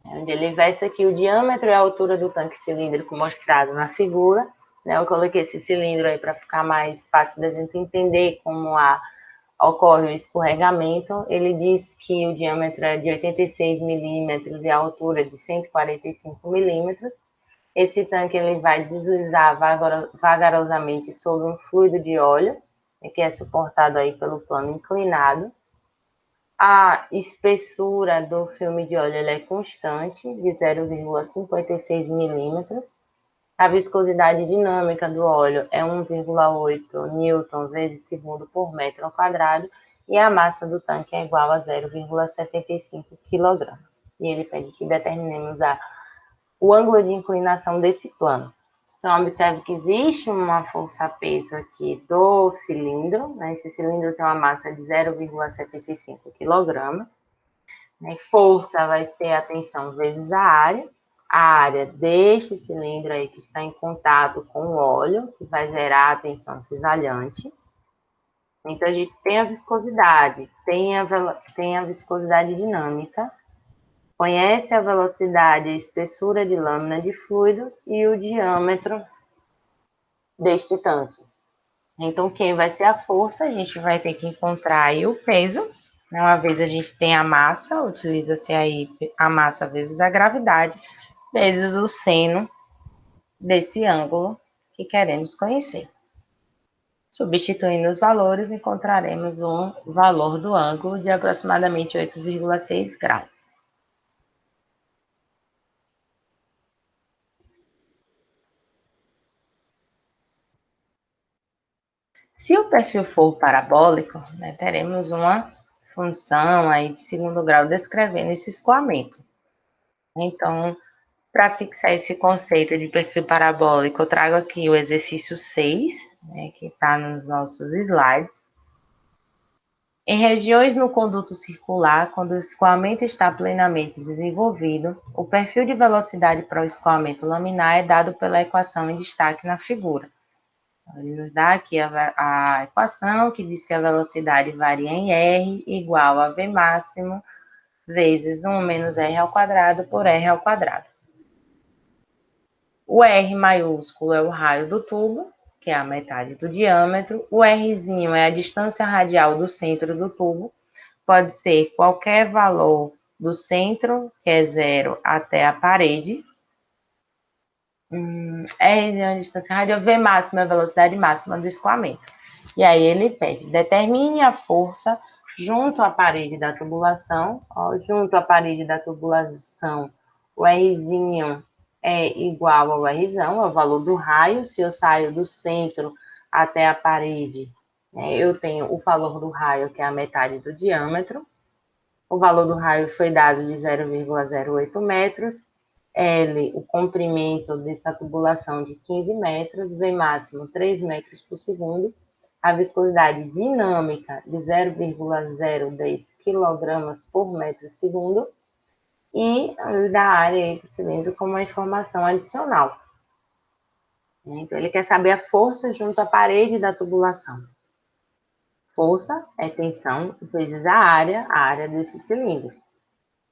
onde ele versa aqui o diâmetro e a altura do tanque cilíndrico mostrado na figura. Né, eu coloquei esse cilindro aí para ficar mais fácil da gente entender como ocorre o escorregamento. Ele diz que o diâmetro é de 86 milímetros e a altura de 145 milímetros. Esse tanque ele vai deslizar vagarosamente sobre um fluido de óleo, que é suportado aí pelo plano inclinado. A espessura do filme de óleo é constante, de 0,56 milímetros. A viscosidade dinâmica do óleo é 1,8 newton vezes segundo por metro ao quadrado e a massa do tanque é igual a 0,75 kg. E ele pede que determinemos o ângulo de inclinação desse plano. Então, observe que existe uma força-peso aqui do cilindro, né? Esse cilindro tem uma massa de 0,75 kg. Né? Força vai ser a tensão vezes a área deste cilindro aí que está em contato com o óleo, que vai gerar a tensão cisalhante. Então, a gente tem a viscosidade, tem a viscosidade dinâmica, conhece a velocidade e a espessura de lâmina de fluido e o diâmetro deste tanque. Então, quem vai ser a força, a gente vai ter que encontrar aí o peso. Uma vez a gente tem a massa, utiliza-se aí a massa vezes a gravidade, vezes o seno desse ângulo que queremos conhecer. Substituindo os valores, encontraremos um valor do ângulo de aproximadamente 8,6 graus. Se o perfil for parabólico, né, teremos uma função aí de segundo grau descrevendo esse escoamento. Então, para fixar esse conceito de perfil parabólico, eu trago aqui o exercício 6, né, que está nos nossos slides. Em regiões no conduto circular, quando o escoamento está plenamente desenvolvido, o perfil de velocidade para o escoamento laminar é dado pela equação em destaque na figura. Ele nos dá aqui a equação que diz que a velocidade varia em R igual a V máximo vezes 1 menos R ao quadrado por R ao quadrado. O R maiúsculo é o raio do tubo, que é a metade do diâmetro. O Rzinho é a distância radial do centro do tubo. Pode ser qualquer valor do centro, que é 0, até a parede. Rzinho é a distância radial. V máximo é a velocidade máxima do escoamento. E aí ele pede, determine a força junto à parede da tubulação. Ó, junto à parede da tubulação, o Rzinho é igual ao Rzão, é o valor do raio. Se eu saio do centro até a parede, eu tenho o valor do raio, que é a metade do diâmetro. O valor do raio foi dado de 0,08 metros. L, o comprimento dessa tubulação de 15 metros. V máximo 3 metros por segundo. A viscosidade dinâmica de 0,010 kg por metro segundo. E da área do cilindro como uma informação adicional. Então, ele quer saber a força junto à parede da tubulação. Força é tensão vezes a área desse cilindro.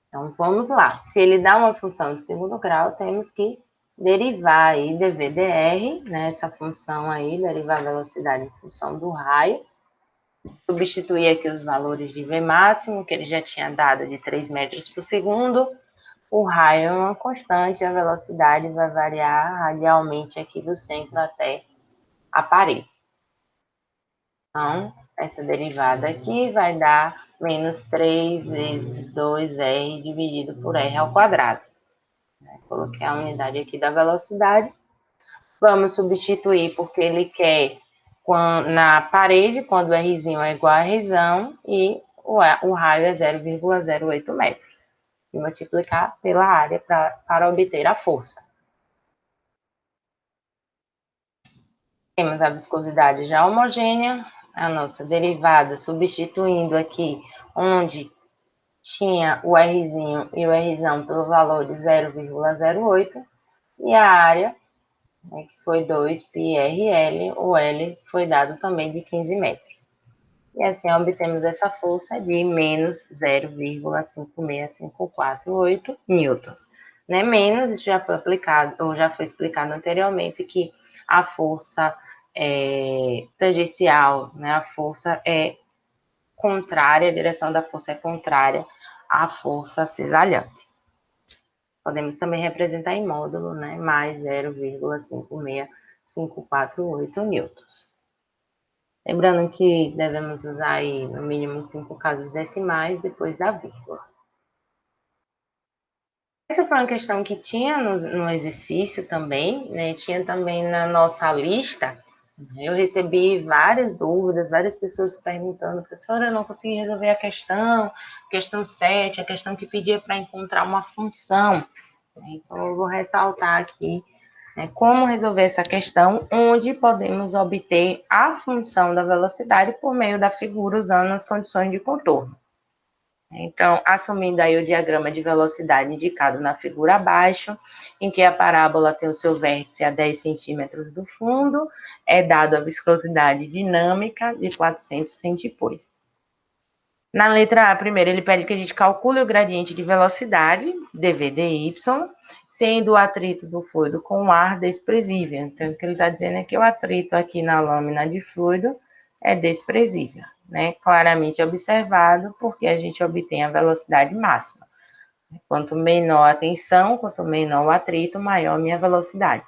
Então, vamos lá. Se ele dá uma função de segundo grau, temos que derivar aí dV/dr, né? Essa função aí, derivar a velocidade em função do raio. Substituir aqui os valores de V máximo, que ele já tinha dado de 3 metros por segundo. O raio é uma constante, a velocidade vai variar radialmente aqui do centro até a parede. Então, essa derivada aqui vai dar menos 3 vezes 2R dividido por R ao quadrado. Coloquei a unidade aqui da velocidade. Vamos substituir porque ele quer na parede, quando o Rzinho é igual a Rzão, e o raio é 0,08 metros. E multiplicar pela área para obter a força. Temos a viscosidade já homogênea, a nossa derivada substituindo aqui onde tinha o Rzinho e o Rzão pelo valor de 0,08, e a área, que foi 2πrl, o L foi dado também de 15 metros. E assim obtemos essa força de menos 0,56548 newtons. Né? Menos já foi aplicado, ou já foi explicado anteriormente, que a força tangencial, né? A força é contrária, a direção da força é contrária à força cisalhante. Podemos também representar em módulo, né? Mais 0,56548 newtons. Lembrando que devemos usar aí no mínimo 5 casas decimais depois da vírgula. Essa foi uma questão que tinha no exercício também, né? Tinha também na nossa lista. Eu recebi várias dúvidas, várias pessoas perguntando, professora, eu não consegui resolver a questão 7, a questão que pedia para encontrar uma função. Então, eu vou ressaltar aqui como resolver essa questão, onde podemos obter a função da velocidade por meio da figura usando as condições de contorno. Então, assumindo aí o diagrama de velocidade indicado na figura abaixo, em que a parábola tem o seu vértice a 10 centímetros do fundo, é dado a viscosidade dinâmica de 400 centipois. Na letra A, primeiro, ele pede que a gente calcule o gradiente de velocidade, dV/dy, sendo o atrito do fluido com o ar desprezível. Então, o que ele está dizendo é que o atrito aqui na lâmina de fluido é desprezível, né? Claramente observado, porque a gente obtém a velocidade máxima. Quanto menor a tensão, quanto menor o atrito, maior a minha velocidade.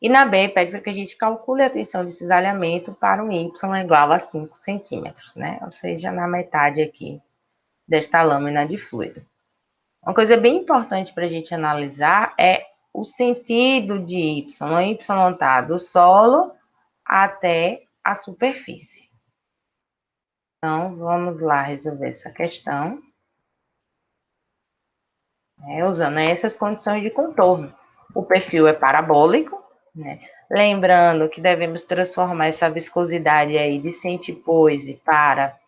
E na B, pede para que a gente calcule a tensão de cisalhamento para um y igual a 5 centímetros, né? Ou seja, na metade aqui desta lâmina de fluido. Uma coisa bem importante para a gente analisar é o sentido de y. O y está do solo até a superfície. Então, vamos lá resolver essa questão. Usando essas condições de contorno. O perfil é parabólico, né? Lembrando que devemos transformar essa viscosidade aí de centipoise para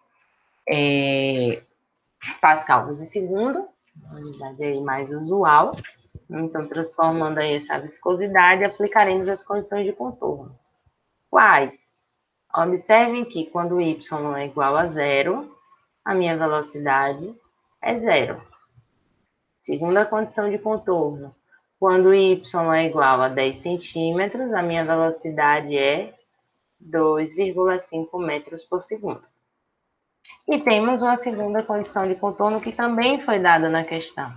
Pascal vezes segundo, a unidade aí mais usual. Então, transformando aí essa viscosidade, aplicaremos as condições de contorno. Quais? Observem que quando y é igual a zero, a minha velocidade é zero. Segunda condição de contorno, Quando y é igual a 10 centímetros, a minha velocidade é 2,5 metros por segundo. E temos uma segunda condição de contorno que também foi dada na questão.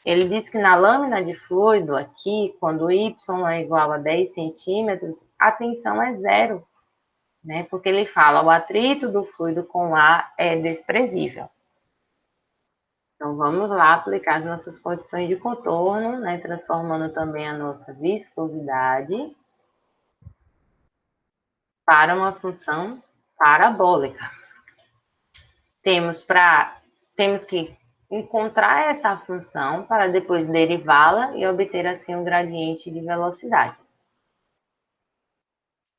Ele diz que na lâmina de fluido aqui, quando y é igual a 10 centímetros, a tensão é zero, né? Porque ele fala, o atrito do fluido com ar é desprezível. Então, vamos lá aplicar as nossas condições de contorno, né? Transformando também a nossa viscosidade para uma função parabólica. Temos que encontrar essa função para depois derivá-la e obter assim um gradiente de velocidade.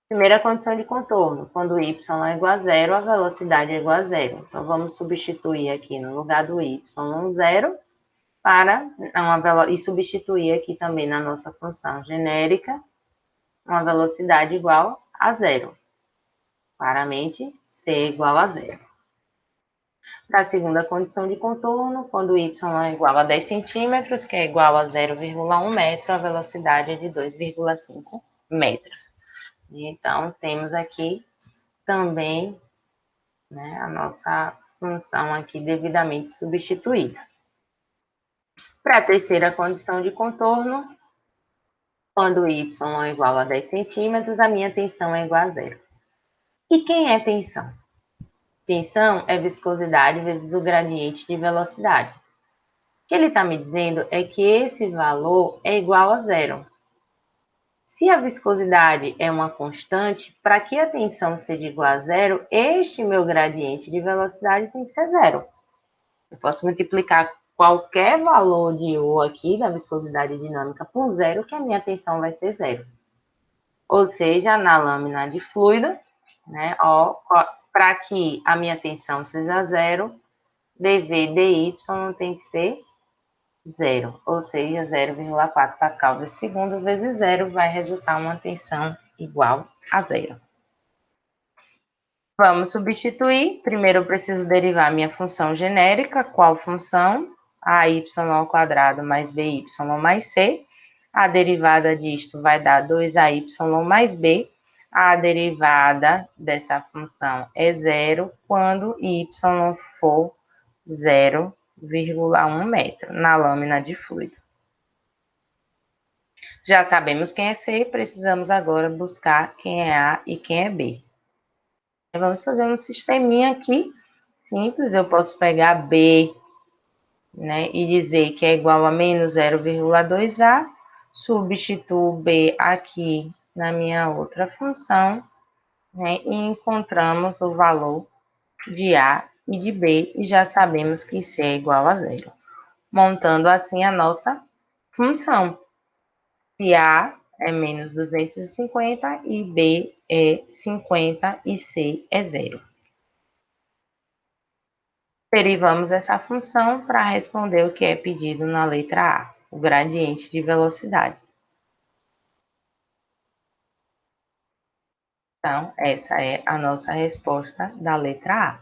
Primeira condição de contorno, quando y é igual a zero, a velocidade é igual a zero. Então, vamos substituir aqui no lugar do y um zero e substituir aqui também na nossa função genérica uma velocidade igual a zero. Claramente, c igual a zero. Para a segunda condição de contorno, quando y é igual a 10 centímetros, que é igual a 0,1 metro, a velocidade é de 2,5 metros. Então, temos aqui também, né, a nossa função aqui devidamente substituída. Para a terceira condição de contorno, quando y é igual a 10 centímetros, a minha tensão é igual a zero. E quem é tensão? Tensão é viscosidade vezes o gradiente de velocidade. O que ele está me dizendo é que esse valor é igual a zero. Se a viscosidade é uma constante, para que a tensão seja igual a zero, este meu gradiente de velocidade tem que ser zero. Eu posso multiplicar qualquer valor de U aqui, da viscosidade dinâmica, por zero, que a minha tensão vai ser zero. Ou seja, na lâmina de fluido, né, para que a minha tensão seja zero, dV dy tem que ser zero, ou seja, 0,4 pascal por segundo vezes zero vai resultar uma tensão igual a zero. Vamos substituir. Primeiro eu preciso derivar minha função genérica. Qual função? AY ao quadrado mais BY mais C. A derivada disto vai dar 2AY mais B. A derivada dessa função é zero quando y for 0,1 metro na lâmina de fluido. Já sabemos quem é C, precisamos agora buscar quem é A e quem é B. Vamos fazer um sisteminha aqui simples. Eu posso pegar B, né, e dizer que é igual a menos 0,2A. Substituo B aqui na minha outra função, né, e encontramos o valor de A e de B, e já sabemos que C é igual a zero. Montando assim a nossa função. Se A é menos 250 e B é 50 e C é zero. Derivamos essa função para responder o que é pedido na letra A, o gradiente de velocidade. Então, essa é a nossa resposta da letra A.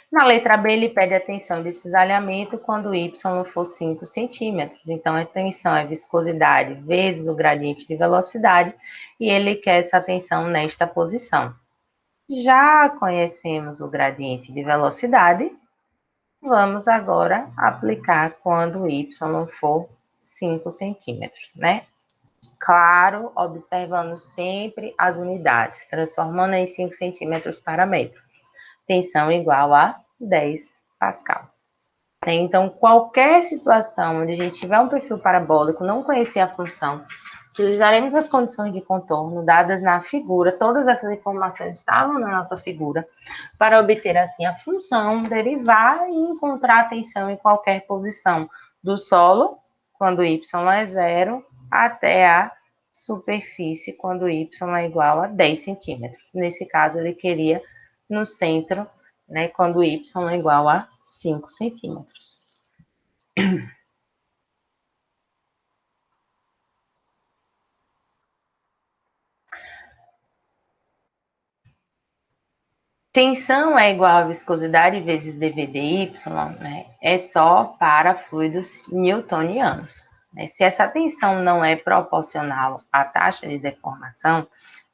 Na letra B, ele pede a tensão de cisalhamento quando y for 5 centímetros. Então, a tensão é viscosidade vezes o gradiente de velocidade, e ele quer essa tensão nesta posição. Já conhecemos o gradiente de velocidade, vamos agora aplicar quando y for 5 centímetros, né? Claro, observando sempre as unidades, transformando em 5 centímetros para metro. Tensão igual a 10 pascal. Então, qualquer situação onde a gente tiver um perfil parabólico, não conhecer a função, utilizaremos as condições de contorno dadas na figura, todas essas informações estavam na nossa figura, para obter assim a função, derivar e encontrar a tensão em qualquer posição do solo, quando y é zero, até a superfície, quando y é igual a 10 centímetros. Nesse caso, ele queria no centro, né, quando y é igual a 5 centímetros. Tensão é igual a viscosidade vezes dV dy, né? É só para fluidos newtonianos. Se essa tensão não é proporcional à taxa de deformação,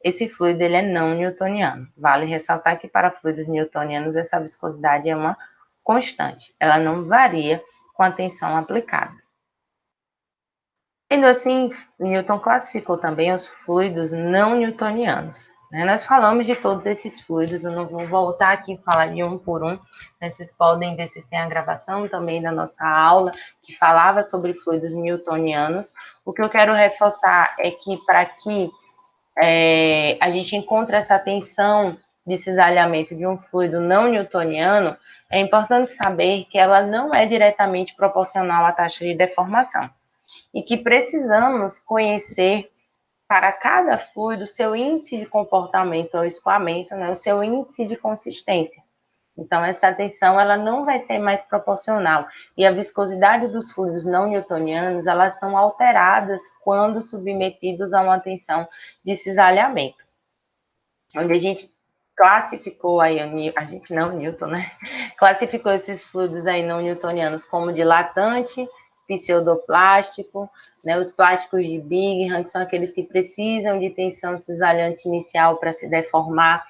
esse fluido ele é não newtoniano. Vale ressaltar que para fluidos newtonianos essa viscosidade é uma constante, ela não varia com a tensão aplicada. Sendo assim, Newton classificou também os fluidos não newtonianos. Nós falamos de todos esses fluidos, eu não vou voltar aqui e falar de um por um. Vocês podem ver se tem a gravação também da nossa aula, que falava sobre fluidos newtonianos. O que eu quero reforçar é que para que a gente encontre essa tensão de cisalhamento de um fluido não newtoniano, é importante saber que ela não é diretamente proporcional à taxa de deformação e que precisamos conhecer para cada fluido o seu índice de comportamento ou escoamento, o seu índice de consistência. Então, essa tensão ela não vai ser mais proporcional. E a viscosidade dos fluidos não newtonianos, elas são alteradas quando submetidos a uma tensão de cisalhamento. Onde a gente classificou aí, a gente não, Newton, né? Classificou esses fluidos aí não newtonianos como dilatante, pseudoplástico, os plásticos de Bingham, que são aqueles que precisam de tensão cisalhante inicial para se deformar.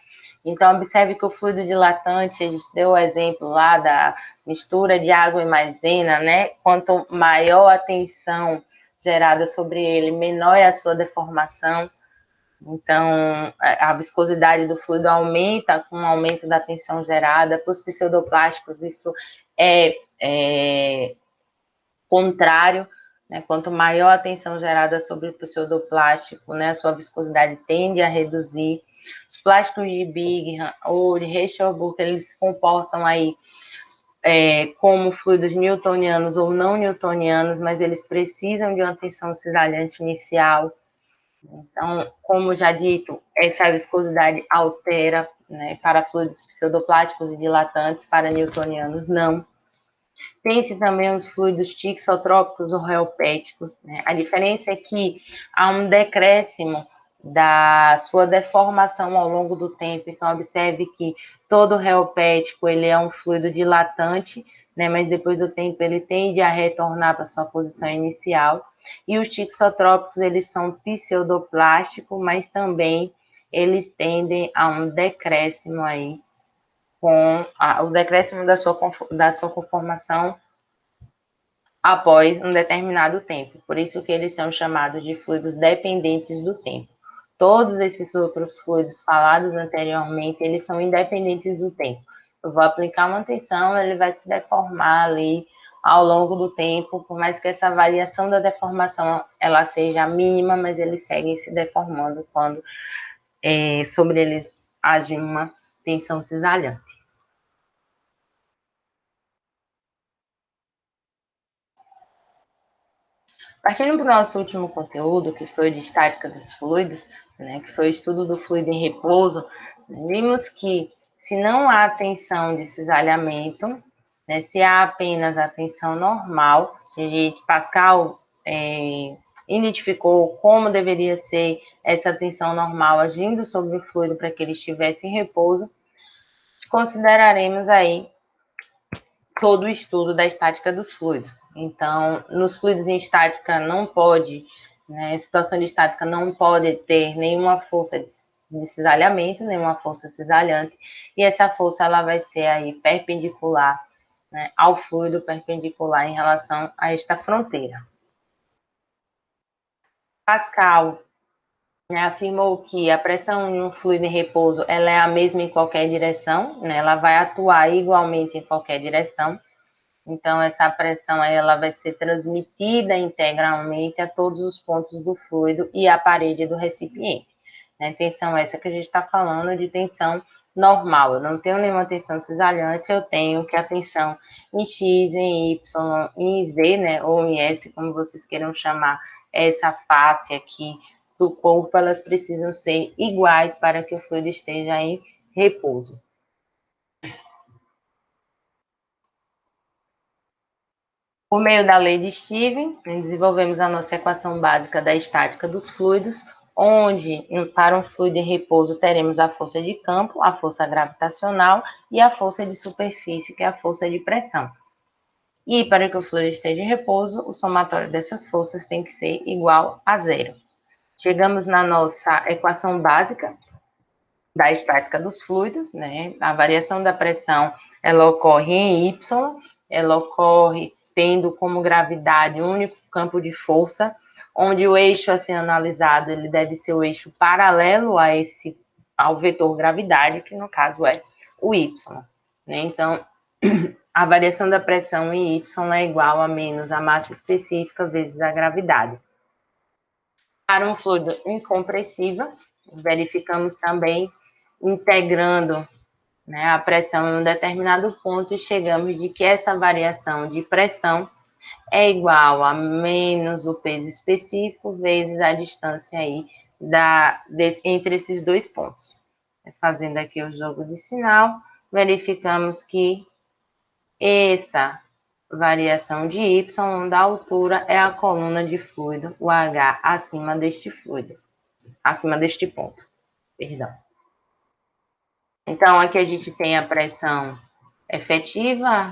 Então, observe que o fluido dilatante, a gente deu o exemplo lá da mistura de água e maisena, Quanto maior a tensão gerada sobre ele, menor é a sua deformação. Então, a viscosidade do fluido aumenta com o aumento da tensão gerada. Para os pseudoplásticos, isso é contrário, Quanto maior a tensão gerada sobre o pseudoplástico, a sua viscosidade tende a reduzir. Os plásticos de Bingham ou de Reichelburg, eles se comportam aí como fluidos newtonianos ou não newtonianos, mas eles precisam de uma tensão cisalhante inicial. Então, como já dito, essa viscosidade altera para fluidos pseudoplásticos e dilatantes, para newtonianos não. Tem-se também os fluidos tixotrópicos ou reopéticos. A diferença é que há um decréscimo da sua deformação ao longo do tempo. Então, observe que todo reopético ele é um fluido dilatante, mas depois do tempo ele tende a retornar para sua posição inicial. E os tixotrópicos, eles são pseudoplásticos, mas também eles tendem a um decréscimo aí, com o decréscimo da sua conformação após um determinado tempo. Por isso que eles são chamados de fluidos dependentes do tempo. Todos esses outros fluidos falados anteriormente, eles são independentes do tempo. Eu vou aplicar uma tensão, ele vai se deformar ali ao longo do tempo, por mais que essa variação da deformação ela seja mínima, mas eles seguem se deformando quando sobre eles age uma tensão cisalhante. Partindo para o nosso último conteúdo, que foi de estática dos fluidos, que foi o estudo do fluido em repouso, vimos que se não há tensão de cisalhamento, se há apenas a tensão normal, e Pascal identificou como deveria ser essa tensão normal agindo sobre o fluido para que ele estivesse em repouso, consideraremos aí todo o estudo da estática dos fluidos. Então, nos fluidos em estática não pode, situação de estática não pode ter nenhuma força de cisalhamento, nenhuma força cisalhante, e essa força ela vai ser aí perpendicular ao fluido, perpendicular em relação a esta fronteira. Pascal afirmou que a pressão em um fluido em repouso ela é a mesma em qualquer direção, ela vai atuar igualmente em qualquer direção. Então, essa pressão aí, ela vai ser transmitida integralmente a todos os pontos do fluido e à parede do recipiente. Tensão essa que a gente está falando de tensão normal. Eu não tenho nenhuma tensão cisalhante, eu tenho que a tensão em X, em Y, em Z, ou em S, como vocês queiram chamar, essa face aqui do corpo, elas precisam ser iguais para que o fluido esteja em repouso. Por meio da lei de Steven, desenvolvemos a nossa equação básica da estática dos fluidos, onde para um fluido em repouso teremos a força de campo, a força gravitacional e a força de superfície, que é a força de pressão. E para que o fluido esteja em repouso, o somatório dessas forças tem que ser igual a zero. Chegamos na nossa equação básica da estática dos fluidos, né? A variação da pressão, ela ocorre em Y, ela ocorre tendo como gravidade um único campo de força, onde o eixo a ser analisado, ele deve ser o eixo paralelo ao vetor gravidade, que no caso é o Y, né? Então, a variação da pressão em Y é igual a menos a massa específica vezes a gravidade. Para um fluido incompressível, verificamos também integrando, né, a pressão em um determinado ponto e chegamos de que essa variação de pressão é igual a menos o peso específico vezes a distância aí entre esses dois pontos. Fazendo aqui o jogo de sinal, verificamos que essa variação de Y da altura é a coluna de fluido, o H acima deste fluido, acima deste ponto, perdão. Então, aqui a gente tem a pressão efetiva,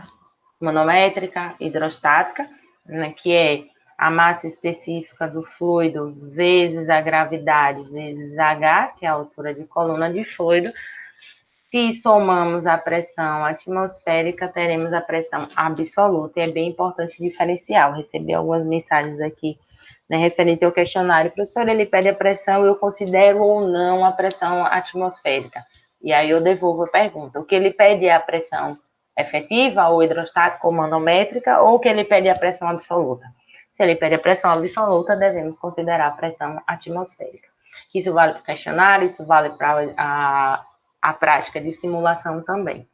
manométrica, hidrostática, né, que é a massa específica do fluido vezes a gravidade vezes H, que é a altura de coluna de fluido. Se somamos a pressão atmosférica, teremos a pressão absoluta. E é bem importante diferenciar. Eu recebi algumas mensagens aqui, né, referente ao questionário. Professor, ele pede a pressão, eu considero ou não a pressão atmosférica? E aí eu devolvo a pergunta. O que ele pede é a pressão efetiva, ou hidrostática, ou manométrica, ou o que ele pede é a pressão absoluta? Se ele pede a pressão absoluta, devemos considerar a pressão atmosférica. Isso vale para o questionário, isso vale para a prática de simulação também.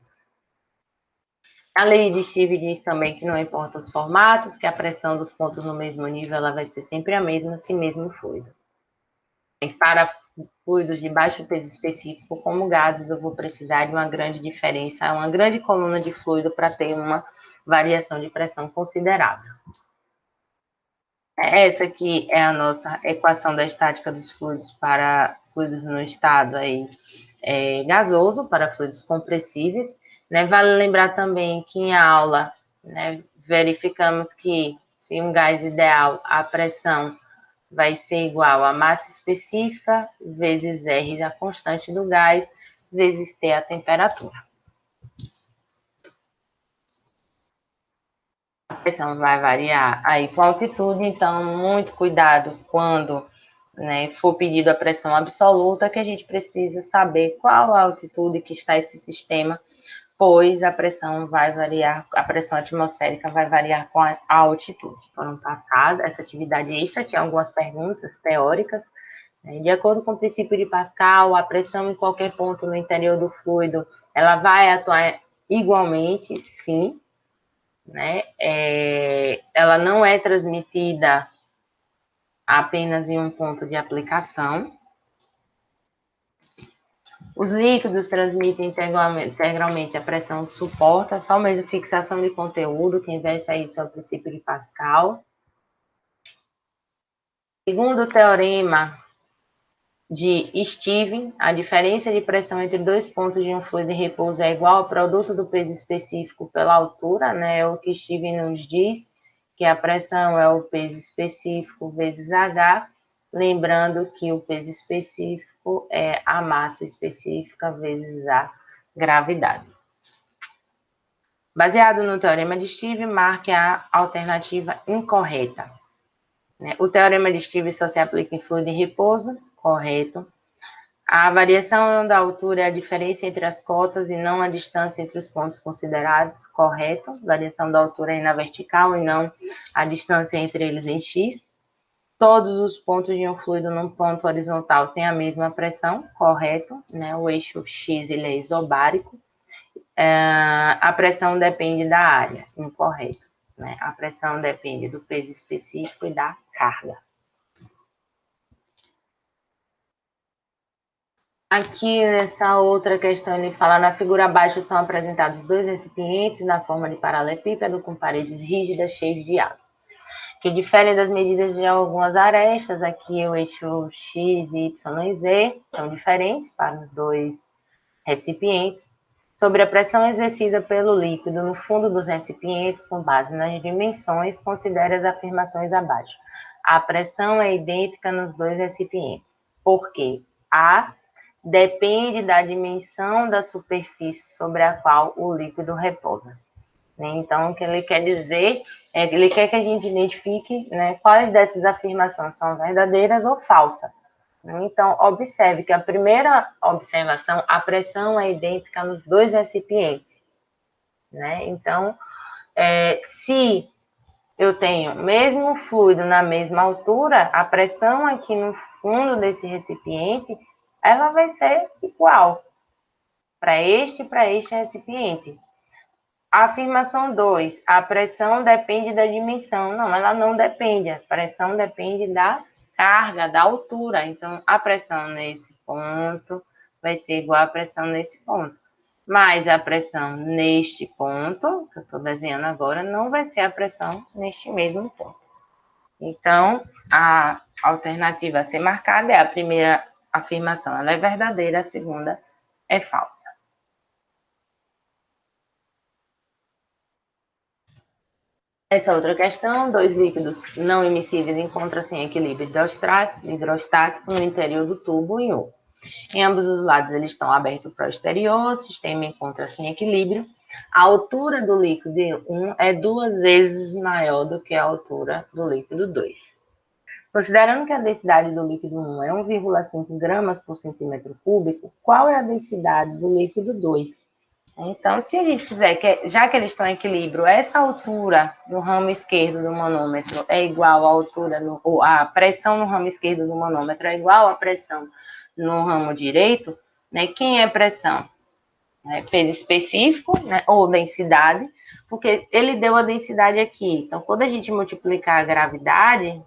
A lei de Steve diz também que não importa os formatos, que a pressão dos pontos no mesmo nível ela vai ser sempre a mesma, se mesmo fluido. E para fluidos de baixo peso específico, como gases, eu vou precisar de uma grande diferença, uma grande coluna de fluido para ter uma variação de pressão considerável. Essa aqui é a nossa equação da estática dos fluidos para fluidos no estado aí, gasoso, para fluidos compressíveis. Né? Vale lembrar também que em aula, né, verificamos que se um gás ideal, a pressão vai ser igual a massa específica vezes R, a constante do gás, vezes T, a temperatura. A pressão vai variar aí com a altitude, então muito cuidado quando, né, for pedido a pressão absoluta, que a gente precisa saber qual a altitude que está esse sistema, pois a pressão vai variar, a pressão atmosférica vai variar com a altitude. Foram passadas essa atividade extra, tinha algumas perguntas teóricas, né? De acordo com o princípio de Pascal, a pressão em qualquer ponto no interior do fluido, ela vai atuar igualmente, sim, né? Ela não é transmitida apenas em um ponto de aplicação. Os líquidos transmitem integralmente a pressão que suporta, só mesmo fixação de conteúdo, quem investe aí é o princípio de Pascal. Segundo o teorema de Stevens, a diferença de pressão entre dois pontos de um fluido em repouso é igual ao produto do peso específico pela altura, né? É o que Stevens nos diz, que a pressão é o peso específico vezes H, lembrando que o peso específico é a massa específica vezes a gravidade. Baseado no teorema de Stevens, marque a alternativa incorreta. O teorema de Stevens só se aplica em fluido em repouso, correto. A variação da altura é a diferença entre as cotas e não a distância entre os pontos considerados, correto. Variação da altura é na vertical e não a distância entre eles em x. Todos os pontos de um fluido num ponto horizontal têm a mesma pressão, correto, né? O eixo x ele é isobárico. A pressão depende da área, incorreto, né? A pressão depende do peso específico e da carga. Aqui nessa outra questão, ele fala, na figura abaixo são apresentados dois recipientes na forma de paralelepípedo com paredes rígidas cheias de água, que diferem das medidas de algumas arestas. Aqui o eixo X, Y e Z são diferentes para os dois recipientes. sobre a pressão exercida pelo líquido no fundo dos recipientes com base nas dimensões, considere as afirmações abaixo. A pressão é idêntica nos dois recipientes, porque A depende da dimensão da superfície sobre a qual o líquido repousa. Então, o que ele quer dizer é que ele quer que a gente identifique, né, quais dessas afirmações são verdadeiras ou falsas. Então, observe que a primeira observação, a pressão é idêntica nos dois recipientes. Né? Então, se eu tenho mesmo fluido na mesma altura, a pressão aqui no fundo desse recipiente, ela vai ser igual para este e para este recipiente. Afirmação 2, a pressão depende da dimensão. Não, ela não depende, a pressão depende da carga, da altura. Então, a pressão nesse ponto vai ser igual à pressão nesse ponto. Mas a pressão neste ponto, que eu estou desenhando agora, não vai ser a pressão neste mesmo ponto. Então, a alternativa a ser marcada é a primeira afirmação, ela é verdadeira, a segunda é falsa. Essa outra questão, dois líquidos não imissíveis encontram-se em equilíbrio hidrostático no interior do tubo em U. Em ambos os lados eles estão abertos para o exterior, o sistema encontra-se em equilíbrio. A altura do líquido 1 é 2 vezes maior do que a altura do líquido 2. Considerando que a densidade do líquido 1 é 1,5 gramas por centímetro cúbico, qual é a densidade do líquido 2? Então, se a gente fizer, já que eles estão em equilíbrio, essa altura no ramo esquerdo do manômetro é igual à altura, a pressão no ramo esquerdo do manômetro é igual à pressão no ramo direito, né? Quem é pressão? Peso específico, né? Ou densidade, porque ele deu a densidade aqui. Então, quando a gente multiplicar a gravidade,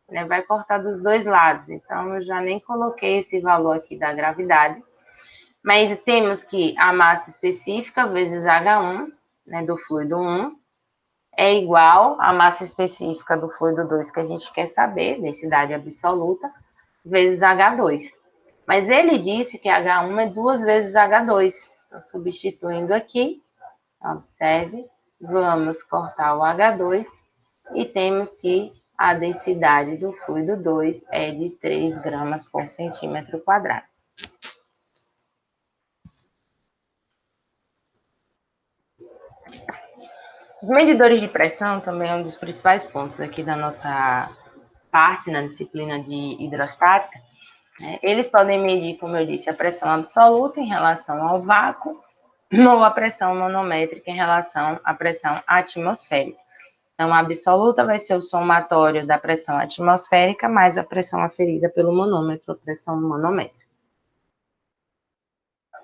né, vai cortar dos dois lados. Então, eu já nem coloquei esse valor aqui da gravidade. Mas temos que a massa específica vezes H1, né, do fluido 1, é igual à massa específica do fluido 2, que a gente quer saber, densidade absoluta, vezes H2. Mas ele disse que H1 é 2 vezes H2. Então, substituindo aqui, observe, vamos cortar o H2 e temos que a densidade do fluido 2 é de 3 gramas por centímetro quadrado. Os medidores de pressão também é um dos principais pontos aqui da nossa parte na disciplina de hidrostática. Né? Eles podem medir, como eu disse, a pressão absoluta em relação ao vácuo ou a pressão manométrica em relação à pressão atmosférica. Então, a absoluta vai ser o somatório da pressão atmosférica mais a pressão aferida pelo manômetro, a pressão manométrica.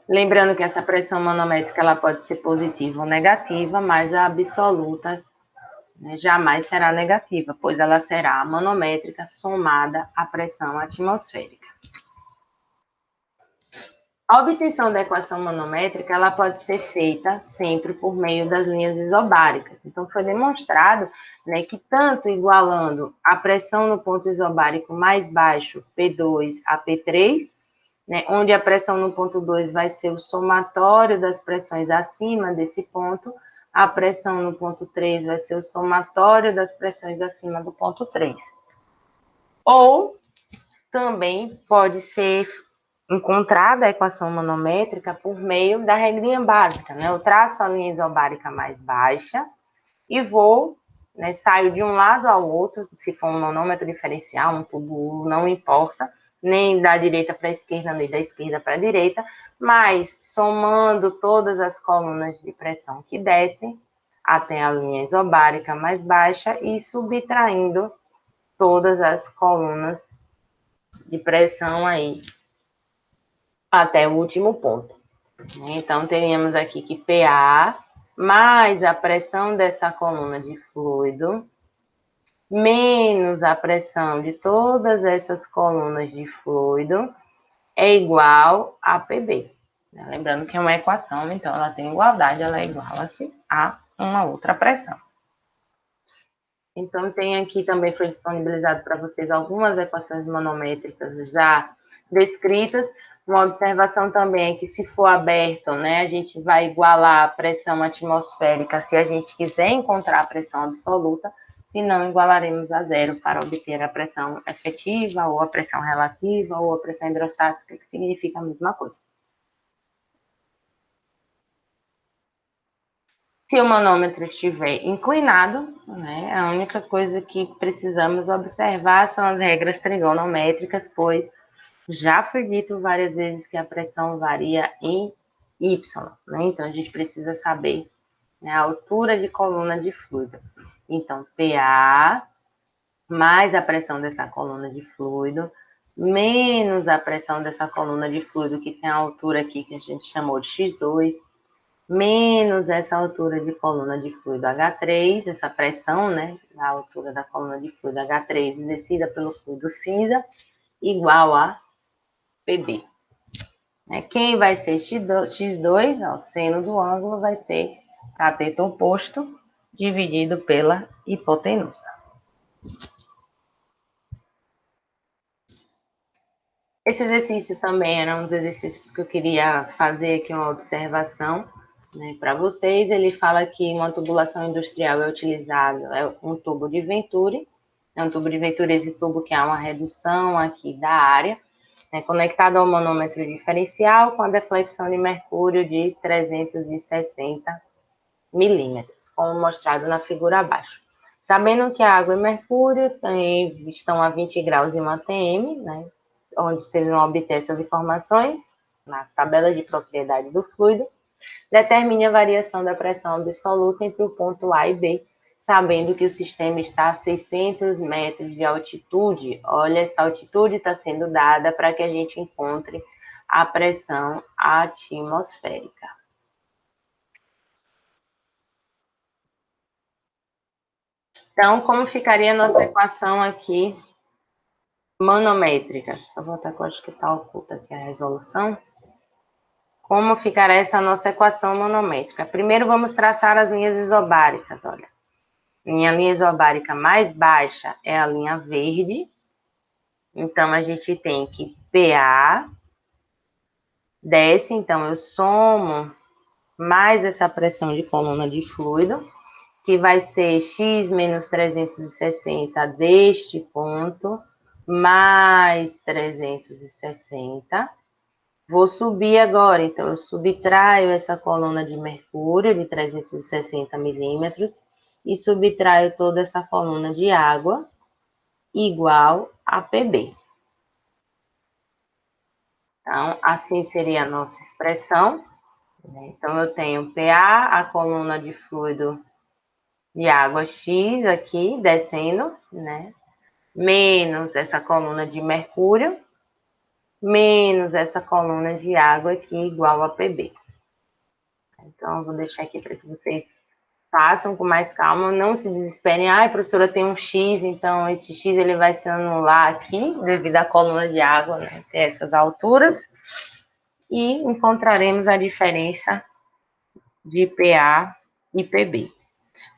Lembrando que essa pressão manométrica ela pode ser positiva ou negativa, mas a absoluta, né, jamais será negativa, pois ela será manométrica somada à pressão atmosférica. A obtenção da equação manométrica ela pode ser feita sempre por meio das linhas isobáricas. Então, foi demonstrado, né, que tanto igualando a pressão no ponto isobárico mais baixo, P2 a P3, né, onde a pressão no ponto 2 vai ser o somatório das pressões acima desse ponto, a pressão no ponto 3 vai ser o somatório das pressões acima do ponto 3. Ou também pode ser encontrada a equação manométrica por meio da regrinha básica, né? Eu traço a linha isobárica mais baixa e vou, né, saio de um lado ao outro, se for um manômetro diferencial, um tubo, não importa, nem da direita para a esquerda, nem da esquerda para a direita, mas somando todas as colunas de pressão que descem até a linha isobárica mais baixa e subtraindo todas as colunas de pressão aí até o último ponto. Então, teríamos aqui que PA mais a pressão dessa coluna de fluido menos a pressão de todas essas colunas de fluido é igual a PB. Lembrando que é uma equação, então ela tem igualdade, ela é igual-se a uma outra pressão. Então, tem aqui também foi disponibilizado para vocês algumas equações manométricas já descritas, Uma observação também é que se for aberto, né, a gente vai igualar a pressão atmosférica se a gente quiser encontrar a pressão absoluta, se não, igualaremos a zero para obter a pressão efetiva, ou a pressão relativa, ou a pressão hidrostática, que significa a mesma coisa. Se o manômetro estiver inclinado, né, a única coisa que precisamos observar são as regras trigonométricas, pois já foi dito várias vezes que a pressão varia em Y, né? Então a gente precisa saber, né, a altura de coluna de fluido. Então, PA mais a pressão dessa coluna de fluido, menos a pressão dessa coluna de fluido que tem a altura aqui que a gente chamou de X2, menos essa altura de coluna de fluido H3, essa pressão, né, a altura da coluna de fluido H3 exercida pelo fluido cinza, igual a PB. Quem vai ser X2, ó, o seno do ângulo vai ser cateto oposto dividido pela hipotenusa. Esse exercício também era um dos exercícios que eu queria fazer aqui uma observação, né, para vocês. Ele fala que uma tubulação industrial é utilizado, é um tubo de Venturi, é um tubo de Venturi, esse tubo que há uma redução aqui da área, conectado ao manômetro diferencial com a deflexão de mercúrio de 360 milímetros, como mostrado na figura abaixo. Sabendo que a água e mercúrio estão a 20 graus e 1 atm, né, onde vocês vão obter essas informações, na tabela de propriedade do fluido, determine a variação da pressão absoluta entre o ponto A e B, sabendo que o sistema está a 600 metros de altitude. Olha, essa altitude está sendo dada para que a gente encontre a pressão atmosférica. Então, como ficaria a nossa equação aqui manométrica? Só voltar que eu acho que está oculta aqui a resolução. Como ficará essa nossa equação manométrica? Primeiro, vamos traçar as linhas isobáricas, olha. Minha linha isobárica mais baixa é a linha verde. Então, a gente tem que PA desce, então eu somo mais essa pressão de coluna de fluido, que vai ser x menos 360 deste ponto, mais 360. Vou subir agora, então eu subtraio essa coluna de mercúrio de 360 milímetros e subtraio toda essa coluna de água igual a PB. Então, assim seria a nossa expressão. Então, eu tenho PA, a coluna de fluido de água X aqui, descendo, né? Menos essa coluna de mercúrio, menos essa coluna de água aqui, igual a PB. Então, eu vou deixar aqui para que vocês façam com mais calma, não se desesperem. Professora, tem um X, então esse X ele vai se anular aqui, devido à coluna de água, né, ter essas alturas, e encontraremos a diferença de PA e PB.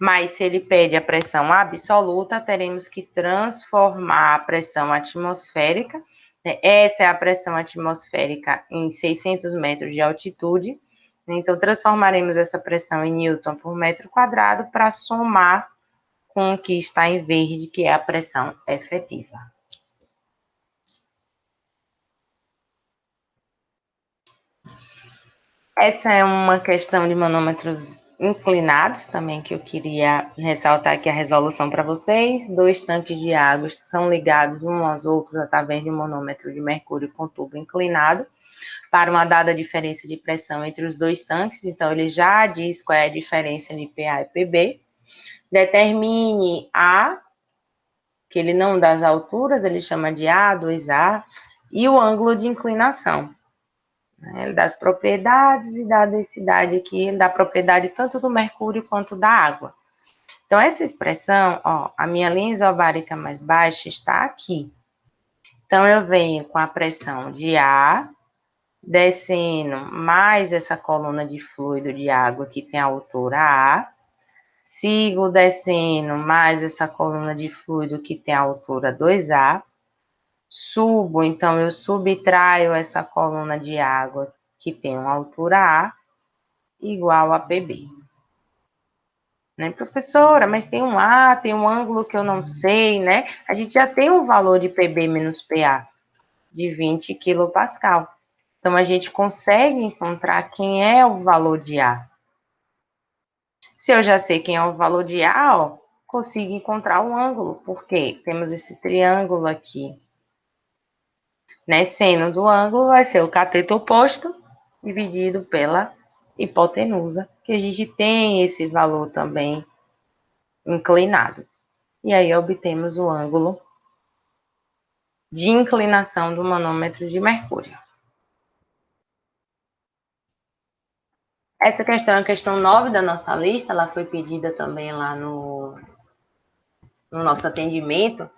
Mas se ele pede a pressão absoluta, teremos que transformar a pressão atmosférica, né? Essa é a pressão atmosférica em 600 metros de altitude. Então, transformaremos essa pressão em Newton por metro quadrado para somar com o que está em verde, que é a pressão efetiva. Essa é uma questão de manômetros inclinados também, que eu queria ressaltar aqui a resolução para vocês. 2 tanques de água são ligados uns aos outros através de um manômetro de mercúrio com tubo inclinado, para uma dada diferença de pressão entre os 2 tanques. Então, ele já diz qual é a diferença de PA e PB. Determine A, que ele não dá as alturas, ele chama de A, 2A, e o ângulo de inclinação. Ele dá as propriedades e dá a densidade aqui, ele dá a propriedade tanto do mercúrio quanto da água. Então, essa expressão, ó, a minha linha isobárica mais baixa está aqui. Então, eu venho com a pressão de A, descendo mais essa coluna de fluido de água que tem a altura A, sigo descendo mais essa coluna de fluido que tem a altura 2A, Subo, então eu subtraio essa coluna de água que tem uma altura A igual a PB. Né, professora, mas tem um A, tem um ângulo que eu não sei, né? A gente já tem um valor de PB menos PA de 20 quilopascal. Então, a gente consegue encontrar quem é o valor de A. Se eu já sei quem é o valor de A, ó, consigo encontrar um ângulo, porque temos esse triângulo aqui. Né? Seno do ângulo vai ser o cateto oposto dividido pela hipotenusa, que a gente tem esse valor também inclinado. E aí obtemos o ângulo de inclinação do manômetro de mercúrio. Essa questão é a questão 9 da nossa lista, ela foi pedida também lá no nosso atendimento.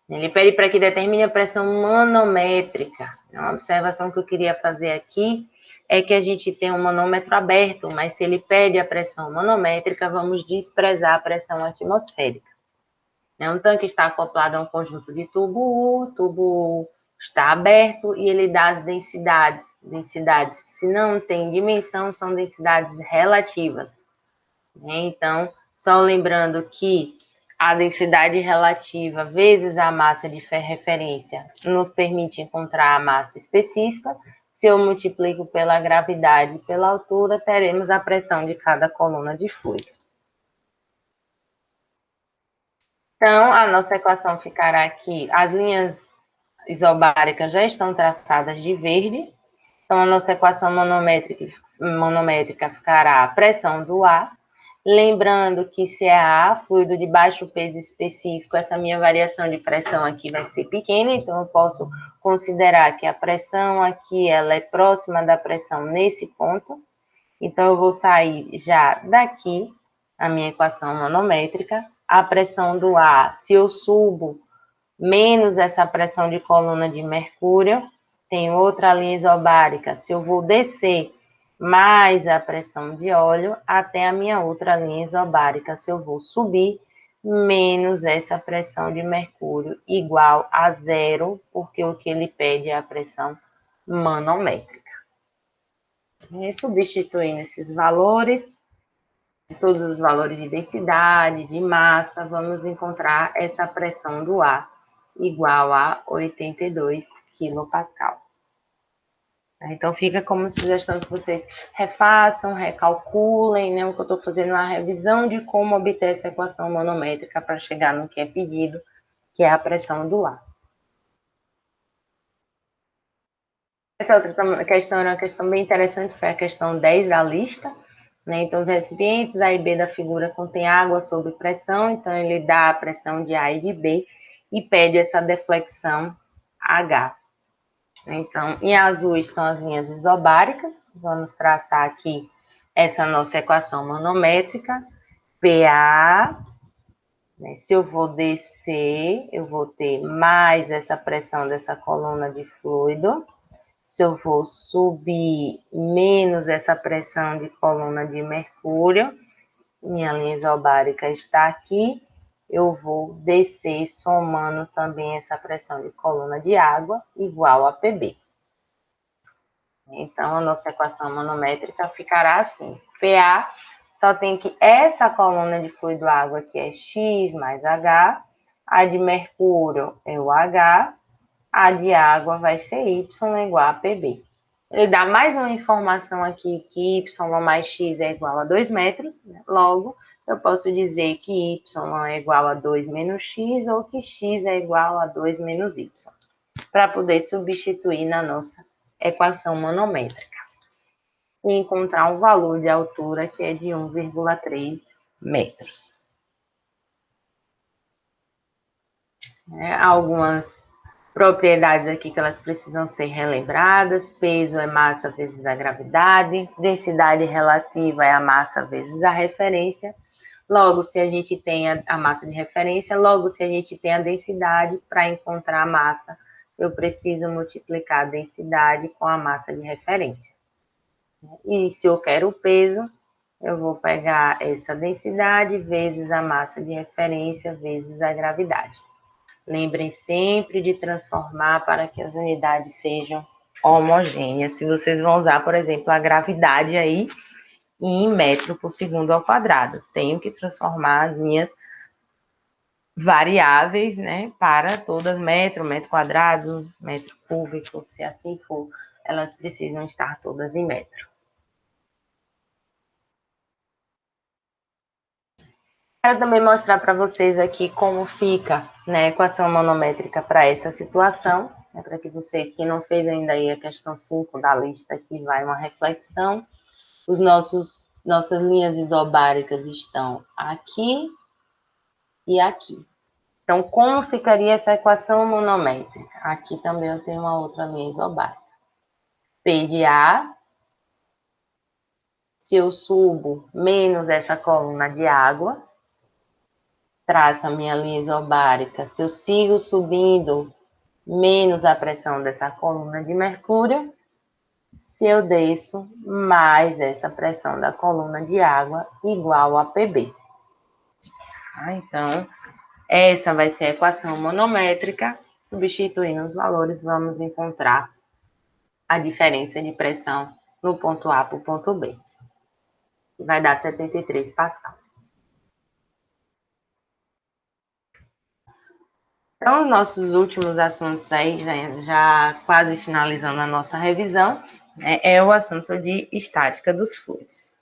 Ele pede para que determine a pressão manométrica. Uma observação que eu queria fazer aqui é que a gente tem um manômetro aberto, mas se ele pede a pressão manométrica, vamos desprezar a pressão atmosférica. Um tanque está acoplado a um conjunto de tubo U, o tubo U está aberto e ele dá as densidades. Densidades que, se não tem dimensão, são densidades relativas. Então, só lembrando que a densidade relativa vezes a massa de referência nos permite encontrar a massa específica. Se eu multiplico pela gravidade e pela altura, teremos a pressão de cada coluna de fluido. Então, a nossa equação ficará aqui. As linhas isobáricas já estão traçadas de verde. Então, a nossa equação manométrica ficará a pressão do A. Lembrando que se é A, fluido de baixo peso específico, essa minha variação de pressão aqui vai ser pequena, então eu posso considerar que a pressão aqui ela é próxima da pressão nesse ponto. Então, eu vou sair já daqui, a minha equação manométrica. A pressão do A, se eu subo menos essa pressão de coluna de mercúrio, tem outra linha isobárica. Se eu vou descer mais a pressão de óleo, até a minha outra linha isobárica, se eu vou subir menos essa pressão de mercúrio, igual a zero, porque o que ele pede é a pressão manométrica. E substituindo esses valores, todos os valores de densidade, de massa, vamos encontrar essa pressão do ar igual a 82 quilopascal. Então, fica como sugestão que vocês refaçam, recalculem, né? O que eu estou fazendo é uma revisão de como obter essa equação manométrica para chegar no que é pedido, que é a pressão do ar. Essa outra questão era uma questão bem interessante, foi a questão 10 da lista. Né? Então, os recipientes A e B da figura contêm água sob pressão, então ele dá a pressão de A e de B e pede essa deflexão H. Então, em azul estão as linhas isobáricas, vamos traçar aqui essa nossa equação manométrica, PA, né? Se eu vou descer, eu vou ter mais essa pressão dessa coluna de fluido. Se eu vou subir menos essa pressão de coluna de mercúrio, minha linha isobárica está aqui, eu vou descer somando também essa pressão de coluna de água igual a PB. Então, a nossa equação manométrica ficará assim, PA só tem que essa coluna de fluido água aqui é X mais H, a de mercúrio é o H, a de água vai ser Y igual a PB. Ele dá mais uma informação aqui que Y mais X é igual a 2 metros, né? Logo, eu posso dizer que Y é igual a 2 menos X ou que X é igual a 2 menos Y, para poder substituir na nossa equação manométrica e encontrar um valor de altura que é de 1,3 metros. Algumas propriedades aqui que elas precisam ser relembradas: peso é massa vezes a gravidade, densidade relativa é a massa vezes a referência. Logo, se a gente tem a massa de referência, logo, se a gente tem a densidade, para encontrar a massa, eu preciso multiplicar a densidade com a massa de referência. E se eu quero o peso, eu vou pegar essa densidade vezes a massa de referência vezes a gravidade. Lembrem sempre de transformar para que as unidades sejam homogêneas. Se vocês vão usar, por exemplo, a gravidade aí em metro por segundo ao quadrado, tenho que transformar as minhas variáveis, né, para todas metro, metro quadrado, metro cúbico, se assim for, elas precisam estar todas em metro. Quero também mostrar para vocês aqui como fica, né, a equação manométrica para essa situação, né, para que vocês, quem não fez ainda aí a questão 5 da lista, aqui vai uma reflexão. Nossas linhas isobáricas estão aqui e aqui. Então, como ficaria essa equação manométrica? Aqui também eu tenho uma outra linha isobárica. P de A, se eu subo menos essa coluna de água, traço a minha linha isobárica. Se eu sigo subindo, menos a pressão dessa coluna de mercúrio. Se eu desço, mais essa pressão da coluna de água, igual a PB. Então, essa vai ser a equação manométrica. Substituindo os valores, vamos encontrar a diferença de pressão no ponto A para o ponto B. Vai dar 73 Pascal. Então, nossos últimos assuntos aí, já quase finalizando a nossa revisão, né, é o assunto de estática dos fluidos.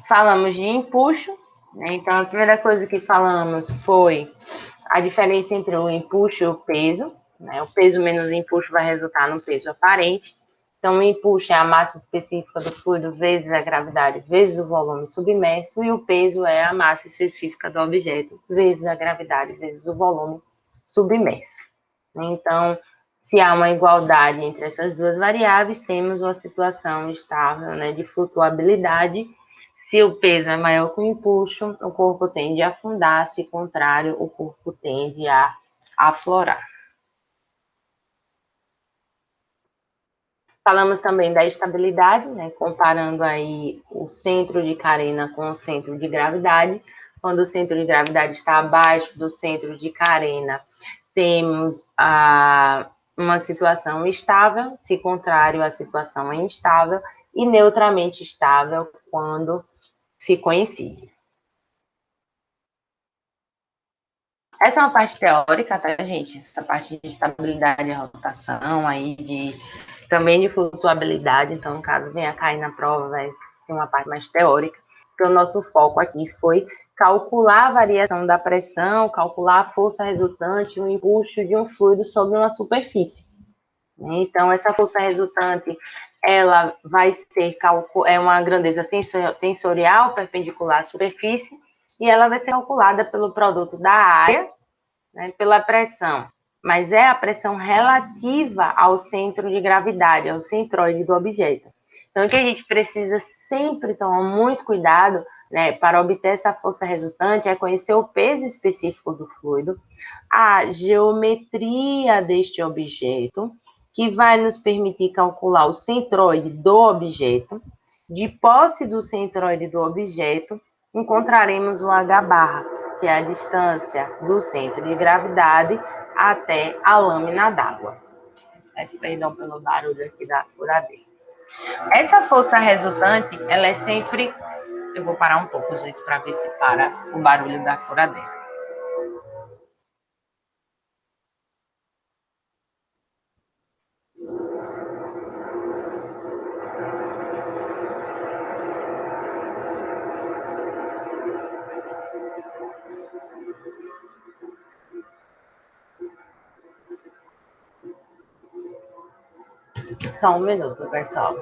Falamos de empuxo, né? Então a primeira coisa que falamos foi a diferença entre o empuxo e o peso, né? O peso menos empuxo vai resultar no peso aparente. Então o empuxo é a massa específica do fluido vezes a gravidade vezes o volume submerso, e o peso é a massa específica do objeto vezes a gravidade vezes o volume submerso. Então, se há uma igualdade entre essas duas variáveis, temos uma situação estável, né, de flutuabilidade. Se o peso é maior que o empuxo, o corpo tende a afundar, se contrário, o corpo tende a aflorar. Falamos também da estabilidade, né, comparando aí o centro de carena com o centro de gravidade. Quando o centro de gravidade está abaixo do centro de carena, temos uma situação estável, se contrário, a situação é instável, e neutralmente estável quando se coincide. Essa é uma parte teórica, tá, gente? Essa parte de estabilidade e rotação, aí também de flutuabilidade. Então, caso venha cair na prova, vai ser uma parte mais teórica, porque o nosso foco aqui foi calcular a variação da pressão, calcular a força resultante, o empuxo de um fluido sobre uma superfície. Então, essa força resultante, ela vai ser uma grandeza tensorial perpendicular à superfície, e ela vai ser calculada pelo produto da área, né, pela pressão, mas é a pressão relativa ao centro de gravidade, ao centroide do objeto. Então, o que a gente precisa sempre tomar muito cuidado, né, para obter essa força resultante é conhecer o peso específico do fluido, a geometria deste objeto, que vai nos permitir calcular o centroide do objeto. De posse do centroide do objeto, encontraremos o h-barra, que é a distância do centro de gravidade até a lâmina d'água. Peço perdão pelo barulho aqui da furadeira. Essa força resultante, ela é sempre... Eu vou parar um pouco, gente, para ver se para o barulho da furadeira. Só um minuto, pessoal.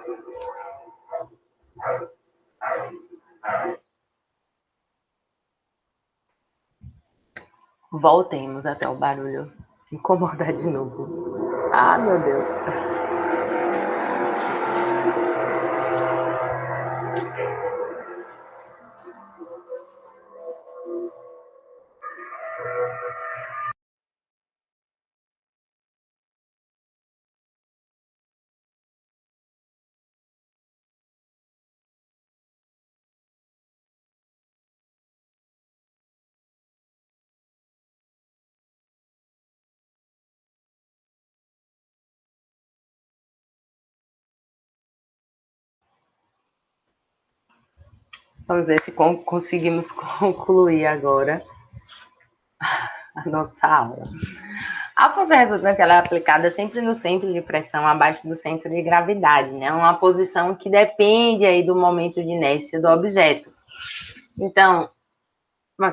Voltemos até o barulho incomodar de novo. Ah, meu Deus. Vamos ver se conseguimos concluir agora a nossa aula. A força resultante ela é aplicada sempre no centro de pressão abaixo do centro de gravidade, né? Uma posição que depende aí do momento de inércia do objeto. Então,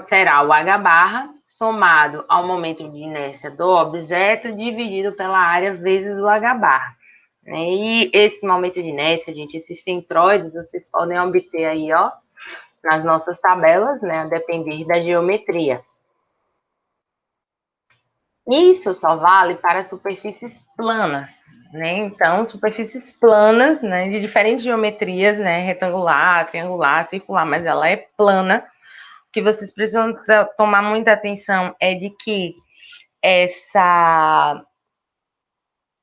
será o H barra somado ao momento de inércia do objeto dividido pela área vezes o H barra. E esse momento de inércia, gente, esses centroides, vocês podem obter aí, ó, nas nossas tabelas, né, a depender da geometria. Isso só vale para superfícies planas, né? Então, superfícies planas, né, de diferentes geometrias, né, retangular, triangular, circular, mas ela é plana. O que vocês precisam tomar muita atenção é de que essa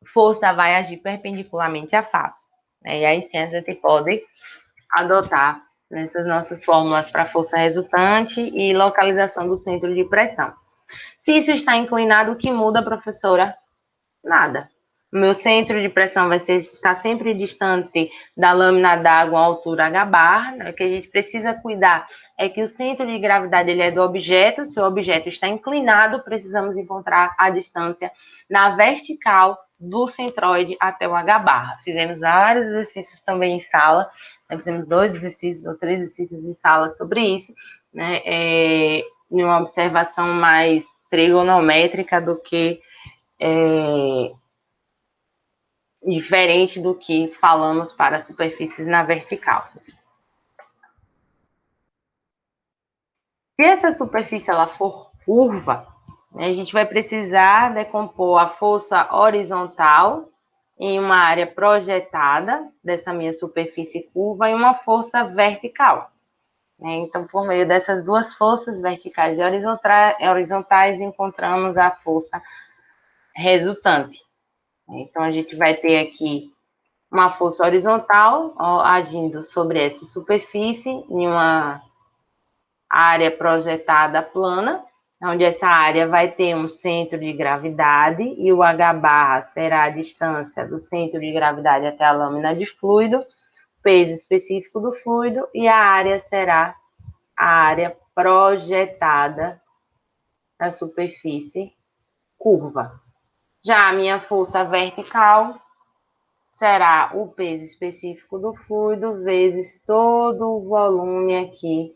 força vai agir perpendicularmente à face, né? E aí sim a gente pode adotar nessas nossas fórmulas para força resultante e localização do centro de pressão. Se isso está inclinado, o que muda, professora? Nada. O meu centro de pressão vai estar sempre distante da lâmina d'água à altura H bar. Né? O que a gente precisa cuidar é que o centro de gravidade ele é do objeto. Se o objeto está inclinado, precisamos encontrar a distância na vertical do centroide até o H bar. Fizemos vários exercícios também em sala. Fizemos 2 exercícios ou 3 exercícios em sala sobre isso, né? Em uma observação mais trigonométrica do que diferente do que falamos para superfícies na vertical. Se essa superfície ela for curva, né, a gente vai precisar decompor a força horizontal em uma área projetada dessa minha superfície curva e uma força vertical. Né? Então, por meio dessas duas forças verticais e horizontais, encontramos a força resultante. Então, a gente vai ter aqui uma força horizontal ó, agindo sobre essa superfície em uma área projetada plana, onde essa área vai ter um centro de gravidade e o H barra será a distância do centro de gravidade até a lâmina de fluido, peso específico do fluido, e a área será a área projetada na superfície curva. Já a minha força vertical será o peso específico do fluido vezes todo o volume aqui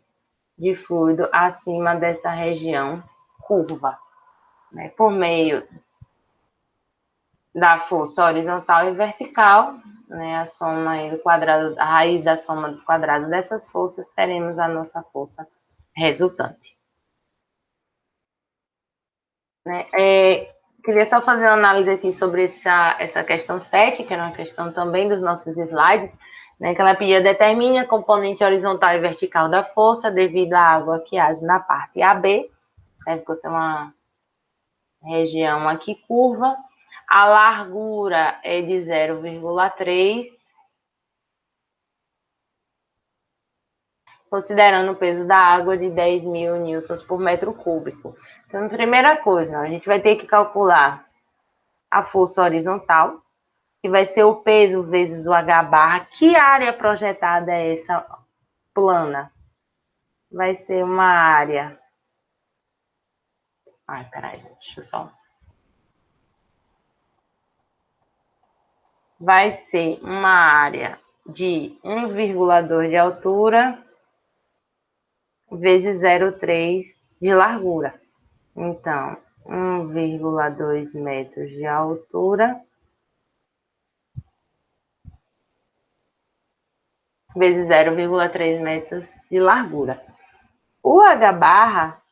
de fluido acima dessa região curva, né? Por meio da força horizontal e vertical, né? A soma do quadrado, a raiz da soma do quadrado dessas forças, teremos a nossa força resultante. Né? Queria só fazer uma análise aqui sobre essa questão 7, que era uma questão também dos nossos slides, né, que ela pedia determine a componente horizontal e vertical da força devido à água que age na parte AB, certo? Que eu tenho uma região aqui curva, a largura é de 0,3, considerando o peso da água de 10.000 newtons por metro cúbico. Então, primeira coisa, a gente vai ter que calcular a força horizontal, que vai ser o peso vezes o H barra. Que área projetada é essa plana? Vai ser uma área... Ai, peraí, gente, deixa eu só... Vai ser uma área de 1,2 de altura vezes 0,3 de largura. Então, 1,2 metros de altura vezes 0,3 metros de largura. O H barra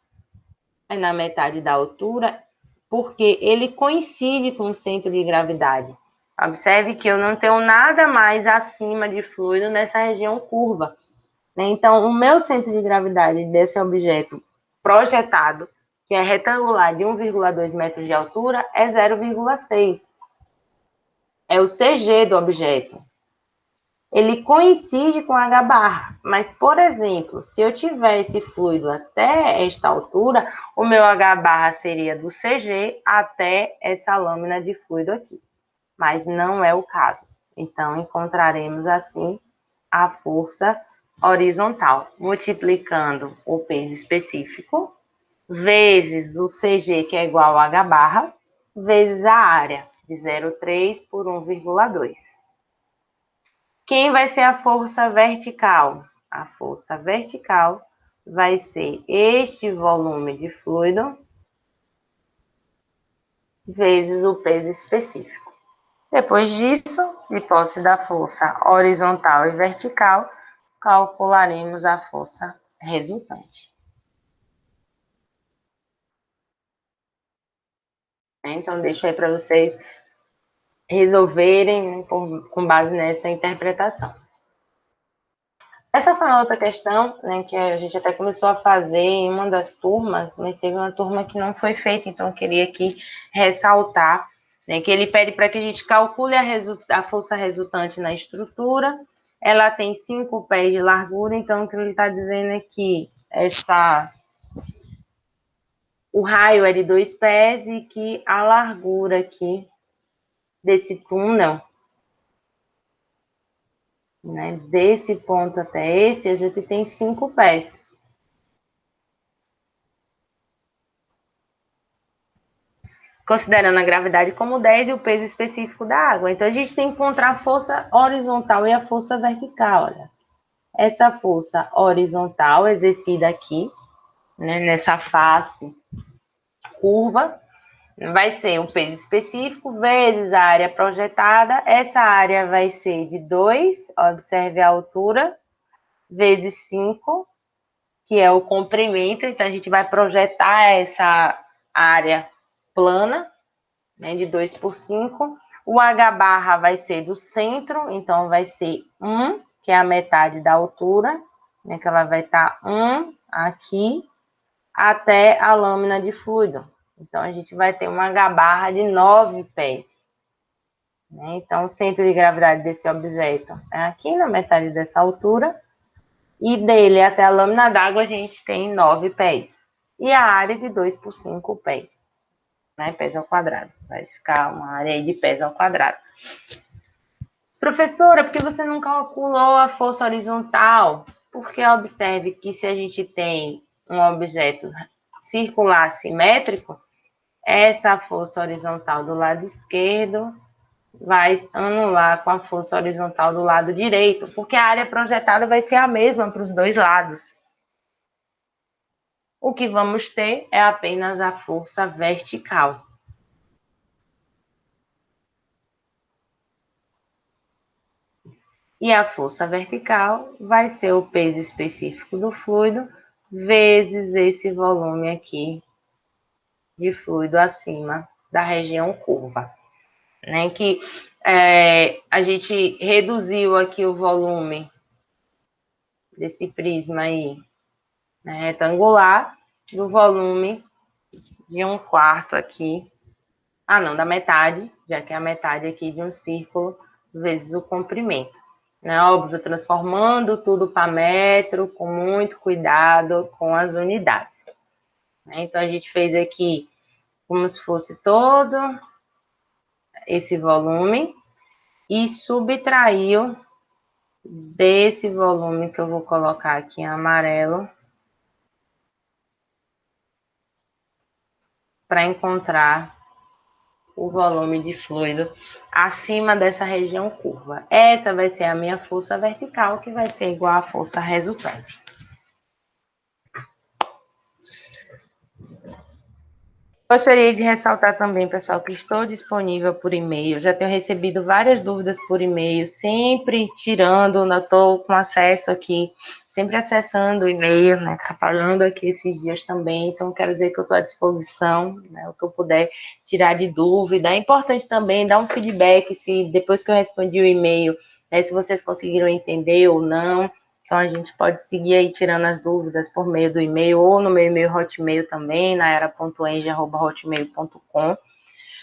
é na metade da altura porque ele coincide com o centro de gravidade. Observe que eu não tenho nada mais acima de fluido nessa região curva. Então, o meu centro de gravidade desse objeto projetado, que é retangular de 1,2 metros de altura, é 0,6. É o CG do objeto. Ele coincide com H barra, mas, por exemplo, se eu tivesse fluido até esta altura, o meu H barra seria do CG até essa lâmina de fluido aqui. Mas não é o caso. Então, encontraremos assim a força horizontal, multiplicando o peso específico, vezes o CG, que é igual a H barra, vezes a área, de 0,3 por 1,2. Quem vai ser a força vertical? A força vertical vai ser este volume de fluido vezes o peso específico. Depois disso, hipótese da força horizontal e vertical, calcularemos a força resultante. Então, deixo aí para vocês resolverem, né, com base nessa interpretação. Essa foi uma outra questão, né, que a gente até começou a fazer em uma das turmas, mas teve uma turma que não foi feita, então eu queria aqui ressaltar, né, que ele pede para que a gente calcule a força resultante na estrutura. Ela tem 5 pés de largura, então o que ele está dizendo é que o raio é de 2 pés e que a largura aqui desse túnel, né, desse ponto até esse, a gente tem 5 pés. Considerando a gravidade como 10 e o peso específico da água. Então, a gente tem que encontrar a força horizontal e a força vertical. Olha. Essa força horizontal exercida aqui, né, nessa face curva, vai ser o peso específico vezes a área projetada. Essa área vai ser de 2, observe a altura, vezes 5, que é o comprimento. Então, a gente vai projetar essa área plana, né, de 2 por 5. O H barra vai ser do centro, então vai ser 1, que é a metade da altura, né, que ela vai estar 1 aqui, até a lâmina de fluido. Então, a gente vai ter uma H barra de 9 pés. Né? Então, o centro de gravidade desse objeto é aqui na metade dessa altura, e dele até a lâmina d'água a gente tem 9 pés. E a área de 2 por 5 pés. Né, pés ao quadrado. Vai ficar uma área aí de pés ao quadrado. Professora, por que você não calculou a força horizontal? Porque observe que se a gente tem um objeto circular simétrico, essa força horizontal do lado esquerdo vai anular com a força horizontal do lado direito, porque a área projetada vai ser a mesma para os dois lados. O que vamos ter é apenas a força vertical. E a força vertical vai ser o peso específico do fluido vezes esse volume aqui de fluido acima da região curva. Né? Que a gente reduziu aqui o volume desse prisma aí, né, retangular, do volume de 1/4 aqui. Não, da metade, já que é a metade aqui de um círculo vezes o comprimento. Né? Óbvio, transformando tudo para metro, com muito cuidado com as unidades. Né? Então, a gente fez aqui como se fosse todo esse volume e subtraiu desse volume que eu vou colocar aqui em amarelo para encontrar o volume de fluido acima dessa região curva. Essa vai ser a minha força vertical, que vai ser igual à força resultante. Gostaria de ressaltar também, pessoal, que estou disponível por e-mail. Já tenho recebido várias dúvidas por e-mail, sempre tirando, estou com acesso aqui, sempre acessando o e-mail, né, trabalhando aqui esses dias também. Então, quero dizer que eu estou à disposição, né, o que eu puder tirar de dúvida. É importante também dar um feedback se depois que eu respondi o e-mail, né, se vocês conseguiram entender ou não. Então, a gente pode seguir aí tirando as dúvidas por meio do e-mail ou no meu e-mail Hotmail também, naera.enge@hotmail.com.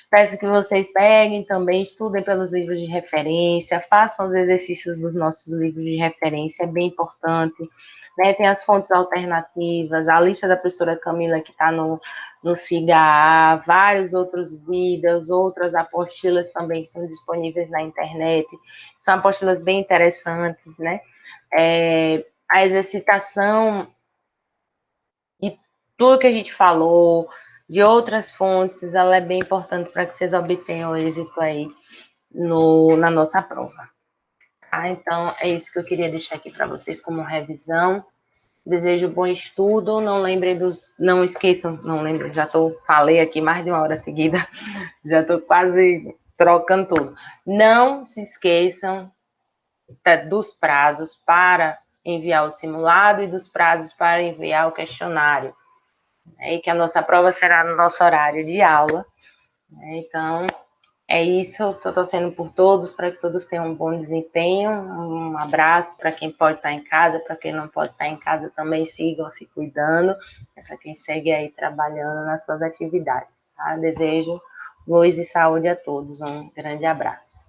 Peço que vocês peguem também, estudem pelos livros de referência, façam os exercícios dos nossos livros de referência, é bem importante. Né? Tem as fontes alternativas, a lista da professora Camila que está no SIGA, vários outros vídeos, outras apostilas também que estão disponíveis na internet. São apostilas bem interessantes, né? a exercitação de tudo que a gente falou, de outras fontes, ela é bem importante para que vocês obtenham êxito aí na nossa prova. Tá? Então, é isso que eu queria deixar aqui para vocês como revisão. Desejo bom estudo, não lembrem não esqueçam, não lembrem, falei aqui mais de uma hora seguida, já estou quase trocando tudo. Não se esqueçam dos prazos para enviar o simulado e dos prazos para enviar o questionário. E que a nossa prova será no nosso horário de aula. Então, é isso. Estou torcendo por todos, para que todos tenham um bom desempenho. Um abraço para quem pode estar em casa, para quem não pode estar em casa também, sigam se cuidando. É para quem segue aí trabalhando nas suas atividades. Tá? Desejo luz e saúde a todos. Um grande abraço.